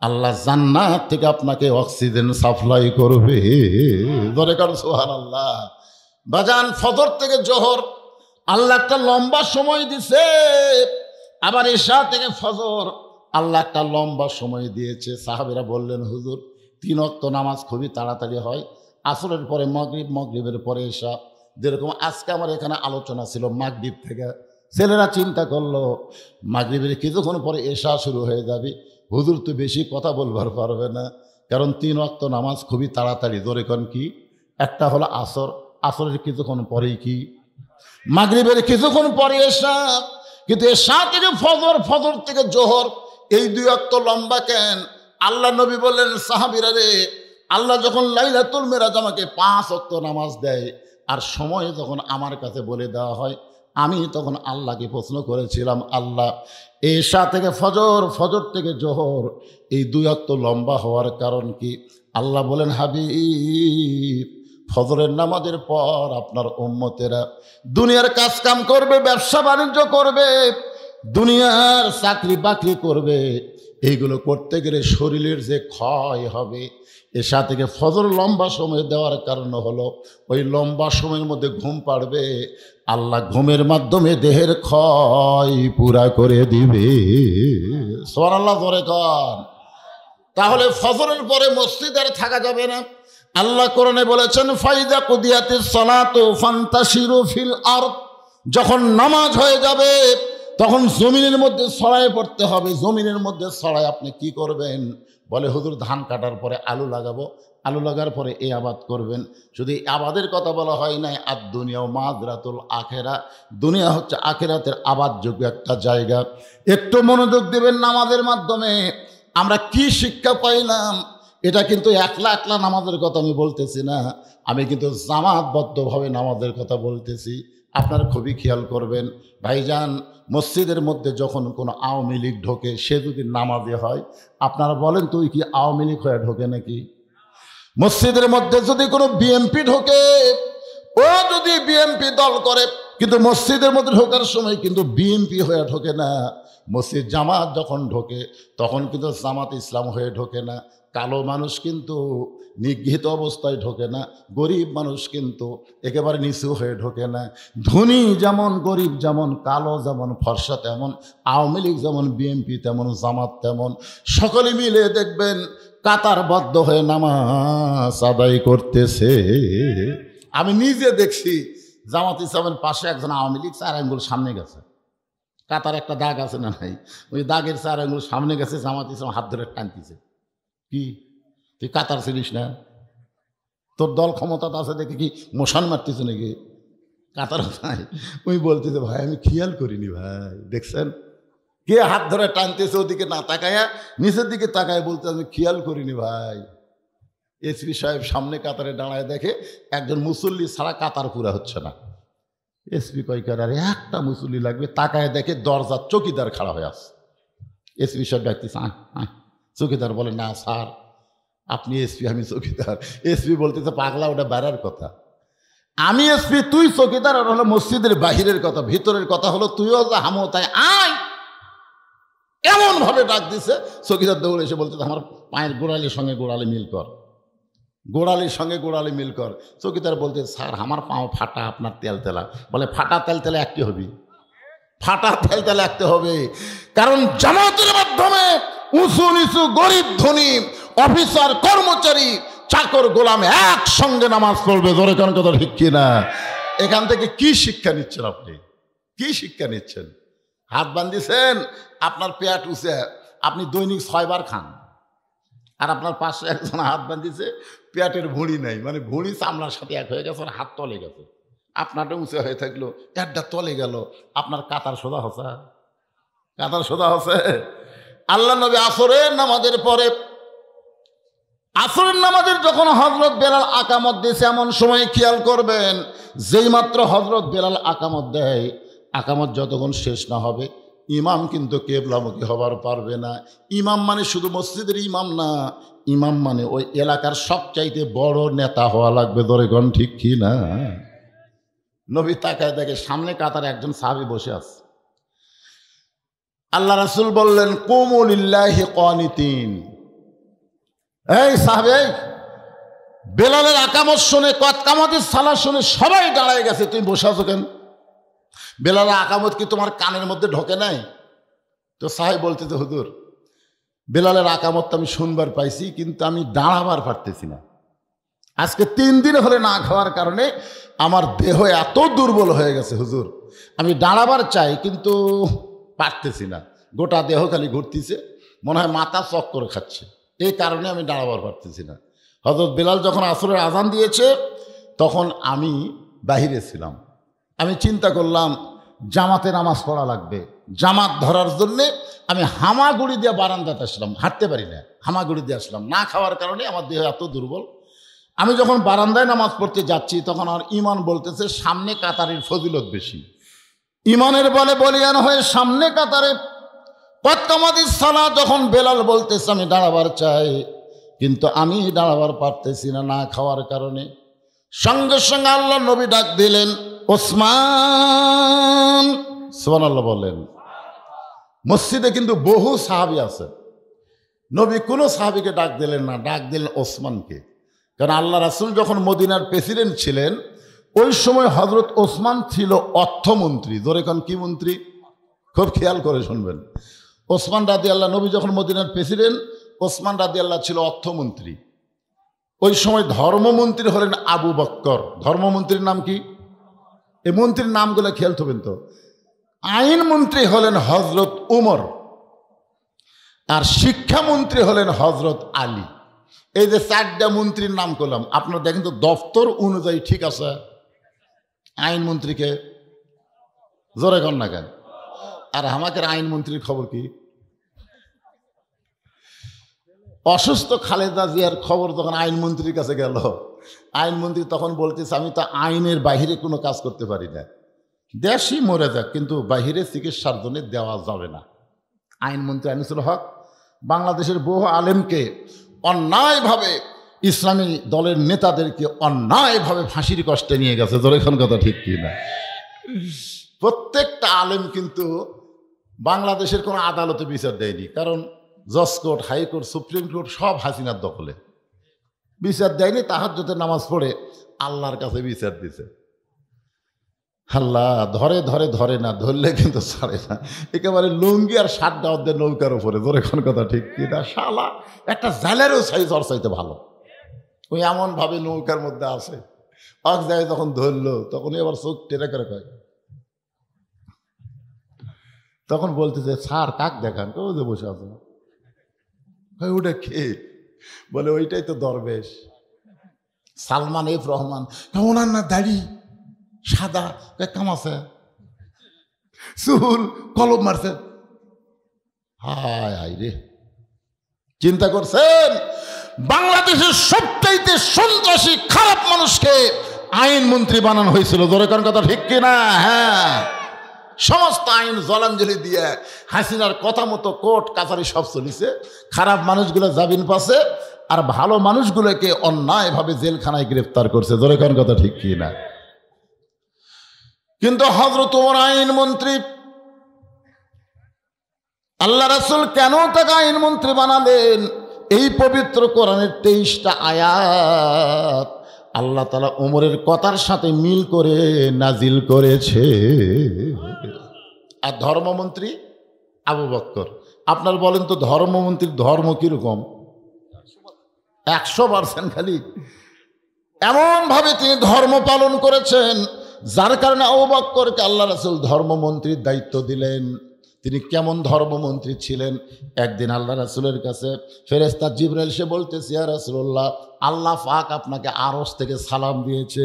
আল্লাহ জান্নাত থেকে আপনাকে অক্সিজেন সাপ্লাই করবে। ধরে কারণ সুবহানাল্লাহ। বাজান ফজর থেকে জোহর আল্লাহ একটা লম্বা সময় দিছে, আবার এশা থেকে ফজর আল্লাহ একটা লম্বা সময় দিয়েছে। সাহাবীরা বললেন হুজুর 3 ওয়াক্ত নামাজ খুবই তাড়াতাড়ি হয়, আসরের পরে মাগরিব, মাগরিবের পরে এশা। যেরকম আজকে আমার এখানে আলোচনা ছিল মাগরিব থেকে, ছেলেরা চিন্তা করলো মাগরিবের কিছুক্ষণ পরে এশা শুরু হয়ে যাবে, হুজুর তো বেশি কথা বলবার পারবে না, কারণ 3 ওয়াক্ত নামাজ খুবই তাড়াতাড়ি। ধরে কোন কি? একটা হলো আসর, আসরের কিছুক্ষণ পরেই কি মাগরিবের কিছুক্ষণ পরে এশা। কিন্তু এশা থেকে ফজর, ফজর থেকে জোহর, এই 2 ওয়াক্ত লম্বা কেন? আল্লাহ নবী বললেন সাহাবীরা রে, আল্লাহ যখন লাইলাতুল মেরাজ আমাকে 5 ওয়াক্ত নামাজ দেয়, আর সময় যখন আমার কাছে বলে দেওয়া হয়, আমি তখন আল্লাহকে প্রশ্ন করেছিলাম, আল্লাহ এশা থেকে ফজর, ফজর থেকে জোহর এই 2 ওয়াক্ত লম্বা হওয়ার কারণ কি? আল্লাহ বলেন হাবিব, ফজরের নামাজের পর আপনার উম্মতেরা দুনিয়ার কাজ কাম করবে, ব্যবসা বাণিজ্য করবে, দুনিয়ার চাকরি বাকরি করবে। এইগুলো করতে গেলে শরীরের যে ক্ষয় হবে, এশা থেকে ফজর লম্বা সময় দেওয়ার কারণ হলো ওই লম্বা সময়ের মধ্যে ঘুম পাড়বে, আল্লাহ ঘুমের মাধ্যমে দেহের ক্ষয় পুরা করে দিবে। সুবহানাল্লাহ জোরে কর। তাহলে ফজরের পরে মসজিদে আর থাকা যাবে না। আল্লাহ কোরআনে বলেছেন ফাইদা কুদিয়াতিস সালাতু ফান্তাশিরু ফিল আরদ। যখন নামাজ হয়ে যাবে তখন জমিনের মধ্যে ছড়ায় পড়তে হবে। জমিনের মধ্যে ছড়ায় আপনি কি করবেন? বলে হুজুর ধান কাটার পরে আলু লাগাবো, আলু লাগার পরে এই আবাদ করবেন। শুধু এই আবাদের কথা বলা হয় নাই, আর দুনিয়া মাযরাতুল আখিরা, দুনিয়া হচ্ছে আখিরাতের আবাদযোগ্য একটা জায়গা। একটু মনোযোগ দেবেন নামাজের মাধ্যমে। আমরা কি শিক্ষা পাইলাম? এটা কিন্তু একলা একলা নামাজের কথা আমি বলতেছি না, আমি কিন্তু জামাতবদ্ধভাবে নামাজের কথা বলতেছি। আপনারা খুবই খেয়াল করবেন ভাইজান, মসজিদের মধ্যে যখন কোনো আওয়ামী লীগ ঢোকে, সে যদি নামাজে হয়, আপনারা বলেন তুই কি আওয়ামী লীগ হয়ে ঢোকে নাকি? মসজিদের মধ্যে যদি কোনো বিএনপি ঢোকে, ও যদি বিএনপি দল করে, কিন্তু মসজিদের মধ্যে ঢোকার সময় কিন্তু বিএনপি হয়ে ঢোকে না। মসজিদ জামাত যখন ঢোকে তখন কিন্তু জামাত ইসলাম হয়ে ঢোকে না। কালো মানুষ কিন্তু নিগৃহীত অবস্থায় ঢোকে না, গরিব মানুষ কিন্তু একেবারে নিচু হয়ে ঢোকে না। ধনী যেমন, গরিব যেমন, কালো যেমন, ফর্সা তেমন, আওয়ামী লীগ যেমন, বিএনপি তেমন, জামাত তেমন, সকলে মিলে দেখবেন কাতারবদ্ধ হয়ে নামাজ আদায় করতেছে। আমি নিজে দেখছি জামাত ইসলামের পাশে একজন আওয়ামী লীগ 4 আঙ্গুল সামনে গেছে, কাতার একটা দাগ আছে না নাই, ওই দাগের 4 আঙ্গুল সামনে গেছে, জামাত ইসলাম হাত ধরে টানতেছে। কি তুই কাতার ছিলিস না? তোর দল ক্ষমতা আছে দেখে কি মশান মারতেছে নাকি? কাতার নাই। ওই বলতেছে ভাই আমি খেয়াল করিনি ভাই, দেখছেন কে হাত ধরে টানতেছে, ওদিকে না তাকায়া নিচের দিকে তাকায় বলতে আমি খেয়াল করিনি ভাই। এসপি সাহেব সামনে কাতারে দাঁড়ায় দেখে একজন মুসল্লি ছাড়া কাতার পুরা হচ্ছে না। এসপি কয়কার আর একটা মুসল্লি লাগবে, তাকায় দেখে দরজার চৌকিদার খাড়া হয়ে আসছে। এসপি সাহেব ডাকতেছে আয়। চৌকিদার বলে না স্যার আপনি এসপি, আমি চৌকিদার। এসপি বলতেছে পাগলা, ওটা বেড়ার কথা। আমি এসপি, তুই চৌকিদার। আর হলো মসজিদের বাহিরের কথা, ভিতরের কথা হলো তুইও যা হামো তাই আয়। এমন ভাবে ডাক দিছে, চৌকিদার দৌড়ে এসে বলতেছে আমার পায়ের গোড়ালির সঙ্গে গোড়ালি মিল কর, গোড়ালির সঙ্গে গোড়ালি মিল কর। চৌকিদার বলতে স্যার আমার পাও ফাটা, আপনার তেলতেলা। বলে ফাটা তেলতেলা একটি হবি, ফাটা তেলতেলা একটি হবে। কারণ জামাতের মাধ্যমে উঁচু নিচু, গরিব ধনী, অফিসার কর্মচারী, চাকর গোলাম একসঙ্গে নামাজ পড়বে। ধরে কারণ কথা ঠিক কিনা? এখান থেকে কি শিক্ষা নিচ্ছেন আপনি? কি শিক্ষা নিচ্ছেন? হাত বান্ধিছেন, আপনার পেট উঠে, আপনি দৈনিক 6 বার খান, আর আপনার পাশে একজন হাত বান্ধিছে, পেটের ভুঁড়ি নাই, মানে ভুঁড়ি চামড়ার সাথে এক হয়ে গেছে, আর হাত তলে গেছে। আপনারটা উঁচে হয়ে থাকলো, একটা তলে গেল, আপনার কাতার সোজা হচ্ছে, কাতার সোজা হচ্ছে। আল্লাহ নবী আসরের নামাজের পরে, আসরের নামাজের যখন হযরত বেলাল আকামত দিয়েছে, এমন সময় খেয়াল করবেন যেই মাত্র হযরত বেলাল আকামত দেয়, আকামত যতক্ষণ শেষ না হবে ইমাম কিন্তু কেবলামুখী হবার পারবে না। ইমাম মানে শুধু মসজিদের ইমাম না, ইমাম মানে ওই এলাকার সবচাইতে বড় নেতা হওয়া লাগবে। ধরে গণ ঠিক কি না? নবী তাকায় দেখে সামনে কাতারে একজন সাহাবী বসে আছে। আল্লাহ রাসূল বললেন কুমু লিল্লাহি কানিতিন। এই সাহাবী, বেলালের আকামত শুনে, কামাতের সালাত শুনে সবাই দাঁড়ায় গেছে, তুমি বসে আছো কেন? বেলালের আকামত কি তোমার কানের মধ্যে ঢোকে নাই? তো সাহেব বলতেছে হুজুর বেলালের আকামত আমি শুনবার পাইছি, কিন্তু আমি দাঁড়াবার পারতেছি না। আজকে 3 দিন হলে না খাওয়ার কারণে আমার দেহ এত দুর্বল হয়ে গেছে হুজুর, আমি দাঁড়াবার চাই কিন্তু পারতেছি না। গোটা দেহ খালি ঘুরতেছে, মনে হয় মাথা চক্কর খাচ্ছে, এই কারণে আমি দাঁড়াবার পারতেছি না। হযরত বেলাল যখন আসরের আজান দিয়েছে তখন আমি বাহিরে ছিলাম। আমি চিন্তা করলাম জামাতে নামাজ পড়া লাগবে। জামাত ধরার জন্যে আমি হামাগুড়ি দিয়ে বারান্দাতে আসলাম, হাঁটতে পারি না, হামাগুড়ি দিয়ে আসলাম। না খাওয়ার কারণে আমার দেহ এত দুর্বল। আমি যখন বারান্দায় নামাজ পড়তে যাচ্ছি তখন আমার ইমান বলতেছে সামনে কাতারের ফজিলত বেশি। ইমানের বলে বলিয়ান হয়ে সামনে কাতারে কতমাদি সালা যখন বেলাল বলতেছে আমি দাঁড়াবার চাই, কিন্তু আমি দাঁড়াবার পারতেছি না, না খাওয়ার কারণে। সঙ্গে সঙ্গে আল্লাহ নবী ডাক দিলেন ওসমান। সুবহানাল্লাহ বলেন। মসজিদে কিন্তু বহু সাহাবী আছে, নবী কোনো সাহাবীকে ডাক দিলেন না, ডাক দিলেন ওসমানকে। কারণ আল্লাহ রাসূল যখন মদিনার প্রেসিডেন্ট ছিলেন ওই সময় হযরত ওসমান ছিল অর্থমন্ত্রী। ধরে কোন কি মন্ত্রী? খুব খেয়াল করে শুনবেন। ওসমান রাদিয়াল্লাহু, নবী যখন মদিনার প্রেসিডেন্ট, ওসমান রাদিয়াল্লাহু ছিল অর্থমন্ত্রী। ওই সময় ধর্মমন্ত্রী হলেন আবু বকর। ধর্মমন্ত্রীর নাম কি? এই মন্ত্রীর নামগুলো খেয়াল করবেন তো। আইনমন্ত্রী হলেন হযরত উমর, আর শিক্ষামন্ত্রী হলেন হযরত আলী। এই যে 4টা মন্ত্রীর নাম করলাম, আপনারা দেখেন তো দফতর অনুযায়ী ঠিক আছে। আইনমন্ত্রীকে জোরে কর না কেন? আর আমাদের আইনমন্ত্রীর খবর কি? অসুস্থ খালেদা জিয়ার খবর তখন আইনমন্ত্রীর কাছে গেল। আইনমন্ত্রী তখন বলতেছে, আমি তো আইনের বাহিরে কোনো কাজ করতে পারি না, দেশই মরে যাক, কিন্তু বাহিরে চিকিৎসার জন্য দেওয়া যাবে না। আইনমন্ত্রী আনিসুল হক বাংলাদেশের বহু আলেমকে অন্যায়ভাবে, ইসলামী দলের নেতাদেরকে অন্যায়ভাবে ফাঁসির কষ্টে নিয়ে গেছে। যখন কথা ঠিক কি না? প্রত্যেকটা আলেম কিন্তু বাংলাদেশের কোনো আদালতে বিচার দেয়নি, কারণ জজ কোর্ট, হাইকোর্ট, সুপ্রিম কোর্ট সব হাসিনার দখলে। বিচার দেয়নি, তাহাজ্জুদের নামাজ পড়ে আল্লাহর কাছে বিচার দিছে। আল্লাহ ধরে ধরে ধরে না, ধরলে কিন্তু ছাড়ে না, একেবারে লুঙ্গি আর শার্টটা ওদের নৌকার উপরে। যখন কথা ঠিক কি না? শালা একটা জালেরও সাইজ ওর চাইতে ভালো, ওই এমনভাবে নৌকার মধ্যে আসে। এক জায়গায় যখন ধরলো তখন এবার চোখ টেনে করে কয়, তখন বলতেছে, স্যার কাক দেখান। ও যে বসে আছে, ওটা কে? বলে ওইটাই তো দরবেশ সালমান এফ রহমান। ওনার না দাড়ি সাদা, কামাছে, চুল কলম মারছে। হায় হায় রে, চিন্তা করছেন বাংলাদেশের সবচাইতে সন্ত্রাসী খারাপ মানুষকে আইনমন্ত্রী বানানো হয়েছিল। জোরে কোন কথা ঠিক কিনা? হ্যাঁ, সমস্ত আইন জলাঞ্জলি দিয়ে হাসিনার কথা মতো কোর্ট কাছারি সব চলিছে। খারাপ মানুষগুলো জামিন পাচ্ছে, আর ভালো মানুষগুলোকে অন্যায়ভাবে জেলখানায় গ্রেফতার করছে। জোরে কোন কথা ঠিক কিনা? কিন্তু হযরত ওমর আইনমন্ত্রী, আল্লাহ রাসূল কেন তাকে আইনমন্ত্রী বানালেন? এই পবিত্র কোরআনের 23টা আয়াত আল্লাহ তাআলা ওমরের কথার সাথে মিল করে নাজিল করেছে। আর ধর্মমন্ত্রী আবু বকর, আপনার বলেন তো ধর্মমন্ত্রীর ধর্ম কিরকম? 100% খালি এমনভাবে তিনি ধর্ম পালন করেছেন, যার কারণে আবু বকরকে আল্লাহ রাসূল ধর্মমন্ত্রীর দায়িত্ব দিলেন। তিনি কেমন ধর্মমন্ত্রী ছিলেন? একদিন আল্লাহ রাসূলের কাছে ফেরেশতা জিবরাইল সে বলতেছে, ইয়া রাসূলুল্লাহ, আল্লাহ পাক আপনাকে আরশ থেকে সালাম দিয়েছে।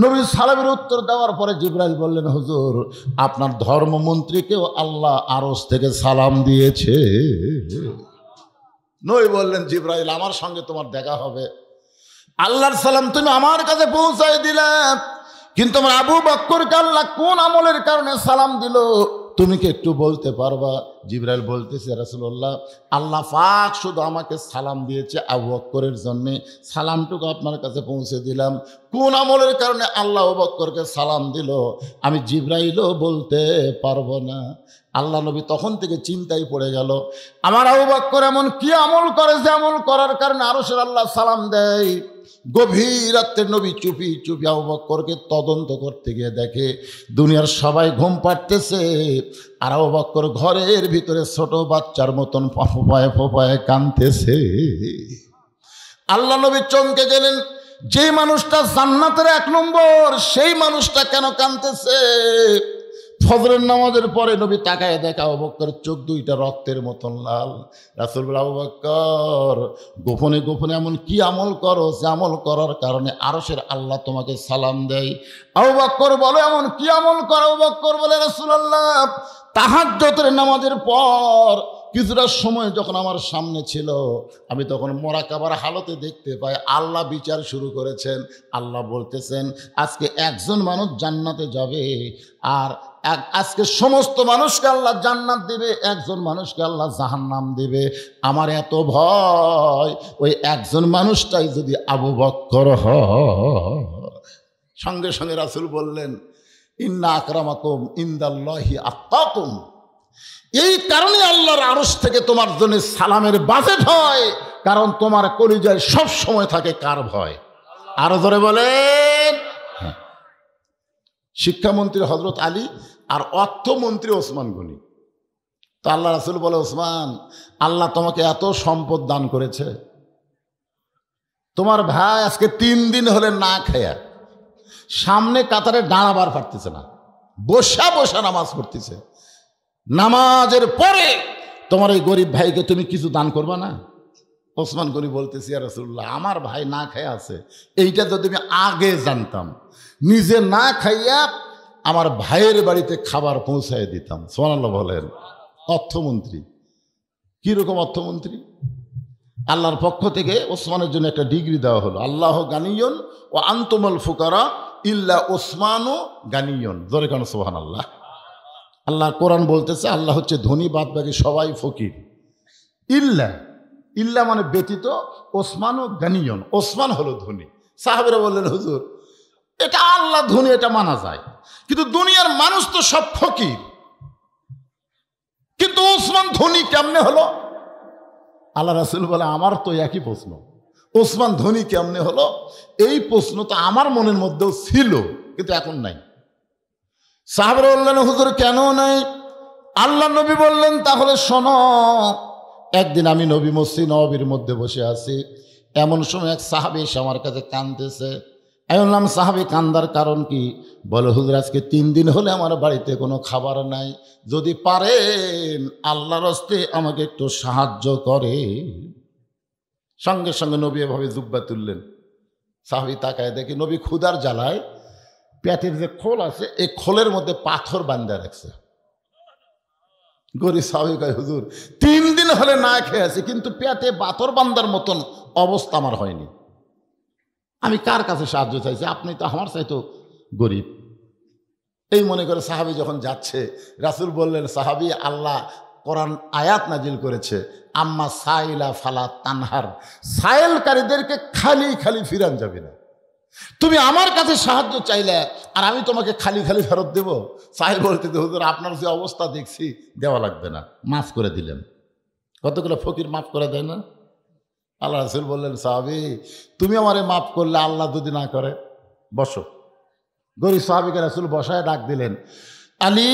নবী সালামের উত্তর দেওয়ার পরে জিবরাইল বললেন, হুজুর আপনার ধর্মমন্ত্রীকেও আল্লাহ আরশ থেকে সালাম দিয়েছে। নবী বললেন, জিবরাইল আমার সঙ্গে তোমার দেখা হবে, আল্লাহর সালাম তুমি আমার কাছে পৌঁছায় দিলে, কিন্তু আমার আবু বকরকে আল্লাহ কোন আমলের কারণে সালাম দিল তুমি কি একটু বলতে পারবা? জিবরাইল বলতেছে, রাসূলুল্লাহ, আল্লাহ পাক শুধু আমাকে সালাম দিয়েছে আবু বকরের জন্যে, সালামটুকু আপনার কাছে পৌঁছে দিলাম। কোন আমলের কারণে আল্লাহ আবু বকরকে সালাম দিল আমি জিবরাইলও বলতে পারবো না। আল্লাহ নবী তখন থেকে চিন্তায় পড়ে গেল, আমার আবু বকর এমন কি আমল করে যে আমল করার কারণে আরশের আল্লাহ সালাম দেয়। গভীর রাত্রে নবী চুপি চুপি আবু বকরকে তদন্ত করতে গিয়ে দেখে দুনিয়ার সবাই ঘুম পাড়তেছে, আর আবু বকর ঘরের ভিতরে ছোট বাচ্চার মতন ফোঁপায় ফোঁপায় কাঁদতেছে। আল্লাহ নবী চমকে গেলেন, যে মানুষটা জান্নাতের 1 নম্বর সেই মানুষটা কেন কাঁদতেছে? ফজরের নামাজের পরে নবী তাকায় দেখে আবু বকরের চোখ দুইটা রক্তের মতন লাল। রাসূল বলে, আবু বকর গোপনে গোপনে এমন কি আমল করো যে আমল করার কারণে আরশের আল্লাহ তোমাকে সালাম দেয়? আবু বকর বলে, এমন কি আমল করো? আবু বকর বলে, রাসূলুল্লাহ তাহাজ্জুদের নামাজের পর কিছুটা সময় যখন আমার সামনে ছিল আমি তখন মোরাকাবার হালতে দেখতে পাই আল্লাহ বিচার শুরু করেছেন। আল্লাহ বলতেছেন আজকে একজন মানুষ জান্নাতে যাবে, আর আজকে সমস্ত মানুষকে আল্লাহ জান্নাত দিবে, একজন মানুষকে আল্লাহ জাহান্নাম দিবে। আমার এত ভয় ওই একজন মানুষটাই যদি আবু বকর হয়। সঙ্গে সঙ্গে রাসূল বললেন, ইন্না আকরামাকুম ইনদাল্লাহি আত্তাকুম। এই কারণে আল্লাহর আরশ থেকে তোমার জন্য সালামের বাজেট হয়, কারণ তোমার কলিজায় সব সময় থাকে কার ভয়? আরো ধরে বলেন। শিক্ষামন্ত্রী হযরত আলী আর অর্থমন্ত্রী ওসমান গনি। তো আল্লাহ রাসূল বলে, ওসমান আল্লাহ তোমাকে এত সম্পদ দান করেছে, তোমার ভাই আজকে 3 দিন হলে না খায়া সামনে কাতারে দাঁড়াবার পারতেছে না, বসা বসা নামাজ পড়তেছে। নামাজের পরে তোমার এই গরিব ভাইকে তুমি কিছু দান করবা না? ওসমান গনি বলতেছি, ইয়া রাসূলুল্লাহ আমার ভাই না খাইয়া আছে, এইটা যদি আমি আগে জানতাম নিজে না খাইয়া আমার ভাইয়ের বাড়িতে খাবার পৌঁছায় দিতাম। সুবহানাল্লাহ বলেন। অর্থমন্ত্রী কিরকম অর্থমন্ত্রী? আল্লাহর পক্ষ থেকে ওসমানের জন্য একটা ডিগ্রি দেওয়া হলো, আল্লাহ গানিয়ন ও আনতুমুল ফুকারা ইল্লা ওসমানও গানিয়ন। জোরে কারণ সুবহানাল্লাহ। আল্লাহ কোরআন বলতেছে আল্লাহ হচ্ছে ধনী, বাদ বাকি সবাই ফকির। ইল্লা, ইল্লা মানে ব্যতীত, ওসমানও গানিয়ন, ওসমান হলো ধনী। সাহাবেরা বললেন হুজুর এটা আল্লাহ ধনী, এটা মানা যায়, কিন্তু দুনিয়ার মানুষ তো সব ফকির, কিন্তু ওসমান ধনী কেমনে হলো? আল্লাহ রাসূল বলে আমার তো একই প্রশ্ন, ওসমান ধনী কেমনে হলো? এই প্রশ্ন তো আমার মনের মধ্যেও ছিল, কিন্তু এখন নাই। সাহাবারা বললেন হুজুর কেন নাই? আল্লাহ নবী বললেন তাহলে শোনো। একদিন আমি নবী মসজিদ নববীর মধ্যে বসে আছি, এমন সময় এক সাহাবী এসে আমার কাছে কাঁদতেছে। আমি বললাম সাহাবী কান্দার কারণ কি? বলে হুজুর আজকে 3 দিন হলে আমার বাড়িতে কোনো খাবার নাই, যদি পারেন আল্লাহর হস্তে আমাকে একটু সাহায্য করে। সঙ্গে সঙ্গে নবী এভাবে জুব্বা তুললেন। সাহাবী তাকায় দেখি নবী ক্ষুধার জ্বালায় পেটের যে খোল আছে এই খোলের মধ্যে পাথর বান্ধা রাখছে। গরিব সাহাবী কয় হুজুর 3 দিন হলে না খেয়ে আছি, কিন্তু পেটে পাথর বান্ধার মতন অবস্থা আমার হয়নি। আমি কার কাছে সাহায্য চাইছি? আপনি তো আমার চাইতো গরিব। এই মনে করে সাহাবী যখন যাচ্ছে, রাসূল বললেন সাহাবী আল্লাহ কোরআন আয়াত নাজিল করেছে, আম্মা সাইলা ফালা তানহার, সাইলকারীদেরকে খালি খালি ফিরান যাবে না। তুমি আমার কাছে সাহায্য চাইলে আর আমি তোমাকে খালি খালি ফেরত দেব? সাহেল বলতে হুজুর আপনার যে অবস্থা দেখছি দেওয়া লাগবে না, মাফ করে দিলেন। কতগুলো ফকির মাফ করে দেয় না? আল্লাহ রাসূল বললেন সাহাবী তুমি আমারে মাফ করলে আল্লাহ যদি না করে, বসো। গরিব সাহাবীকে রাসূল বসায় ডাক দিলেন, আলী।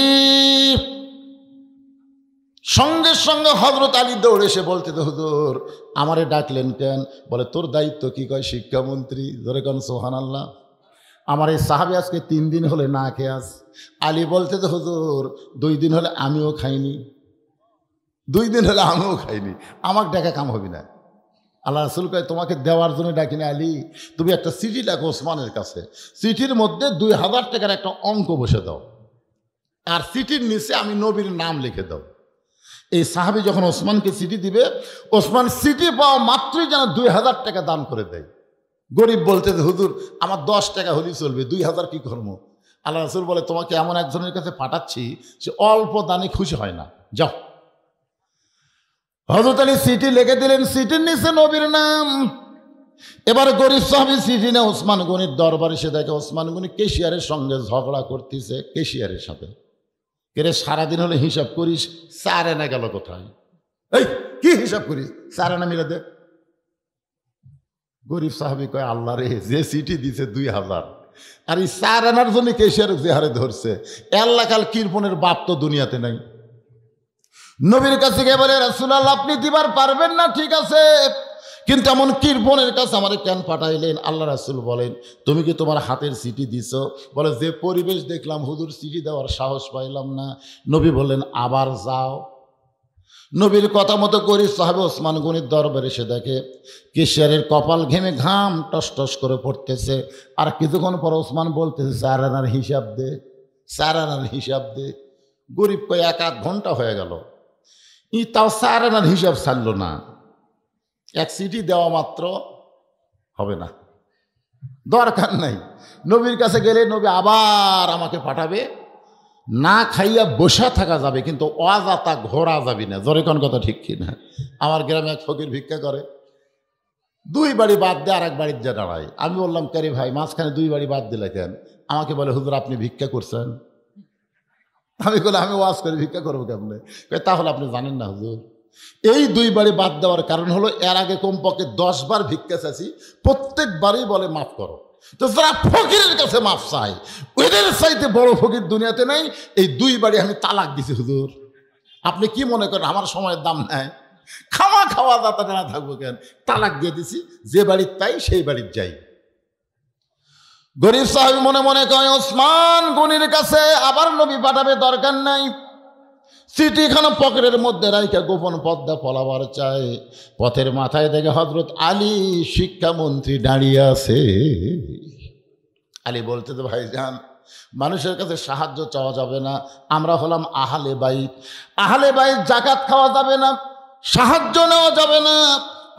সঙ্গে সঙ্গে হযরত আলী দৌড়ে এসে বলতে হুজুর আমারে ডাকলেন কেন? বলে তোর দায়িত্ব কি? কয় শিক্ষামন্ত্রী। ধরে কোন সুবহানাল্লাহ। আমার এই সাহাবী আজকে 3 দিন হলে না খেয়ে আস। আলী বলতে হুজুর 2 দিন হলে আমিও খাইনি, 2 দিন হলে আমিও খাইনি, আমাকে ডাকা কাম হবে না। আল্লাহ রাসূল কয় তোমাকে দেওয়ার জন্য ডাকি না আলী, তুমি একটা চিঠি লেখো ওসমানের কাছে, চিঠির মধ্যে 2000 টাকার একটা অঙ্ক বসে দাও, আর চিঠির নিচে আমি নবীর নাম লিখে দাও। এই সাহাবী যখন ওসমানকে চিঠি দিবে, ওসমান চিঠি পাওয়া মাত্রই যেন 2000 টাকা দান করে দেয়। গরিব বলতে হুজুর আমার 10 টাকা হলেই চলবে, 2000 কি করবো? আল্লাহ রাসূল বলে তোমাকে এমন একজনের কাছে পাঠাচ্ছি সে অল্প দানে খুশি হয় না, যাও। হযরত আলী চিঠি লিখে দিলেন, চিঠির নিচে নবীর নাম। এবার গরিব সাহাবী চিঠি না ওসমান গনির দরবারে এসে দেখে ওসমান গনি কেশিয়ারের সঙ্গে ঝগড়া করতেছে। কেশিয়ারের সাথে কেরে সারাদিন হলে হিসাব করিস, 4 আনা গেল কোথায়? এই কি হিসাব করিস? 4 আনা মিলে দে। গরিব সাহাবী কয় আল্লাহ রে, যে চিঠি দিছে 2000 আর এই 4 আনার জন্য কেশিয়ার যে হারে ধরছে, আল্লাহ কাল কৃপণের বাপ তো দুনিয়াতে নাই। নবীর কাছে গিয়ে বলে রাসূলুল্লাহ আপনি দিবার পারবেন না, ঠিক আছে, কিন্তু এমন কৃপণের কাছে আমারে কেন পাঠাইলেন? আল্লাহ রাসূল বলেন তুমি কি তোমার হাতের চিঠি দিছো? বলে যে পরিবেশ দেখলাম হুজুর চিঠি দেওয়ার সাহস পাইলাম না। নবী বললেন আবার যাও। নবীর কথা মতো গরিব সাহাবী ওসমান গনির দরবারে এসে দেখে কেশিয়ারের কপাল ঘেমে ঘাম টস টস করে পড়তেছে। আর কিছুক্ষণ পর ওসমান বলতেছে 4 আনার হিসাব দে, 4 আনার হিসাব দে। গরিব কয় 1-8 ঘন্টা হয়ে গেল, তাও 4 আনার হিসাব ছাড়ল না। এক চিঠি দেওয়া মাত্র হবে না, দরকার নাই। নবীর কাছে গেলে নবী আবার আমাকে পাঠাবে, না খাইয়া বসা থাকা যাবে, কিন্তু অজাতা ঘোরা যাবি না। জোরে কোন কথা ঠিক কিনা? আমার গ্রামে এক ফকির ভিক্ষা করে, 2 বাড়ি বাদ দিয়ে আর এক বাড়ির যা দাঁড়ায়। আমি বললাম কারি ভাই মাঝখানে 2 বাড়ি বাদ দিলে কেন? আমাকে বলে হুজুর আপনি ভিক্ষা করছেন। আমি বলে আমি ওয়াজ করে ভিক্ষা করবো কেমনে? তাহলে আপনি জানেন না হুজুর, এই 2 বাড়ি বাদ দেওয়ার কারণ হলো এর আগে কমপক্ষে 10 বার ভিক্ষা চাইছি, প্রত্যেকবারই বলে মাফ করো। তো যারা ফকিরের কাছে মাফ চায় ওদের চাইতে বড় ফকির দুনিয়াতে নাই। এই 2 বাড়ি আমি তালাক দিছি হুজুর। আপনি কি মনে করেন আমার সময়ের দাম নাই? খাওয়া দাতা না থাকবো কেন? তালাক দিয়ে দিছি, যে বাড়ির তাই সেই বাড়ির যাই। গরিব সাহাবী মনে মনে কয় ওসমান গনির কাছে আবার নবী পাঠাবে, দরকার নাই। চিঠিখানা পকেটের মধ্যে রাইখা গোপন পদ্মা পলাবার চায়। পথের মাথায় দেখে হযরত আলী শিক্ষামন্ত্রী দাঁড়িয়ে আছে। আলী বলতে তো ভাইজান মানুষের কাছে সাহায্য চাওয়া যাবে না, আমরা হলাম আহলে বাইত। আহলে বাইত জাকাত খাওয়া যাবে না, সাহায্য নেওয়া যাবে না,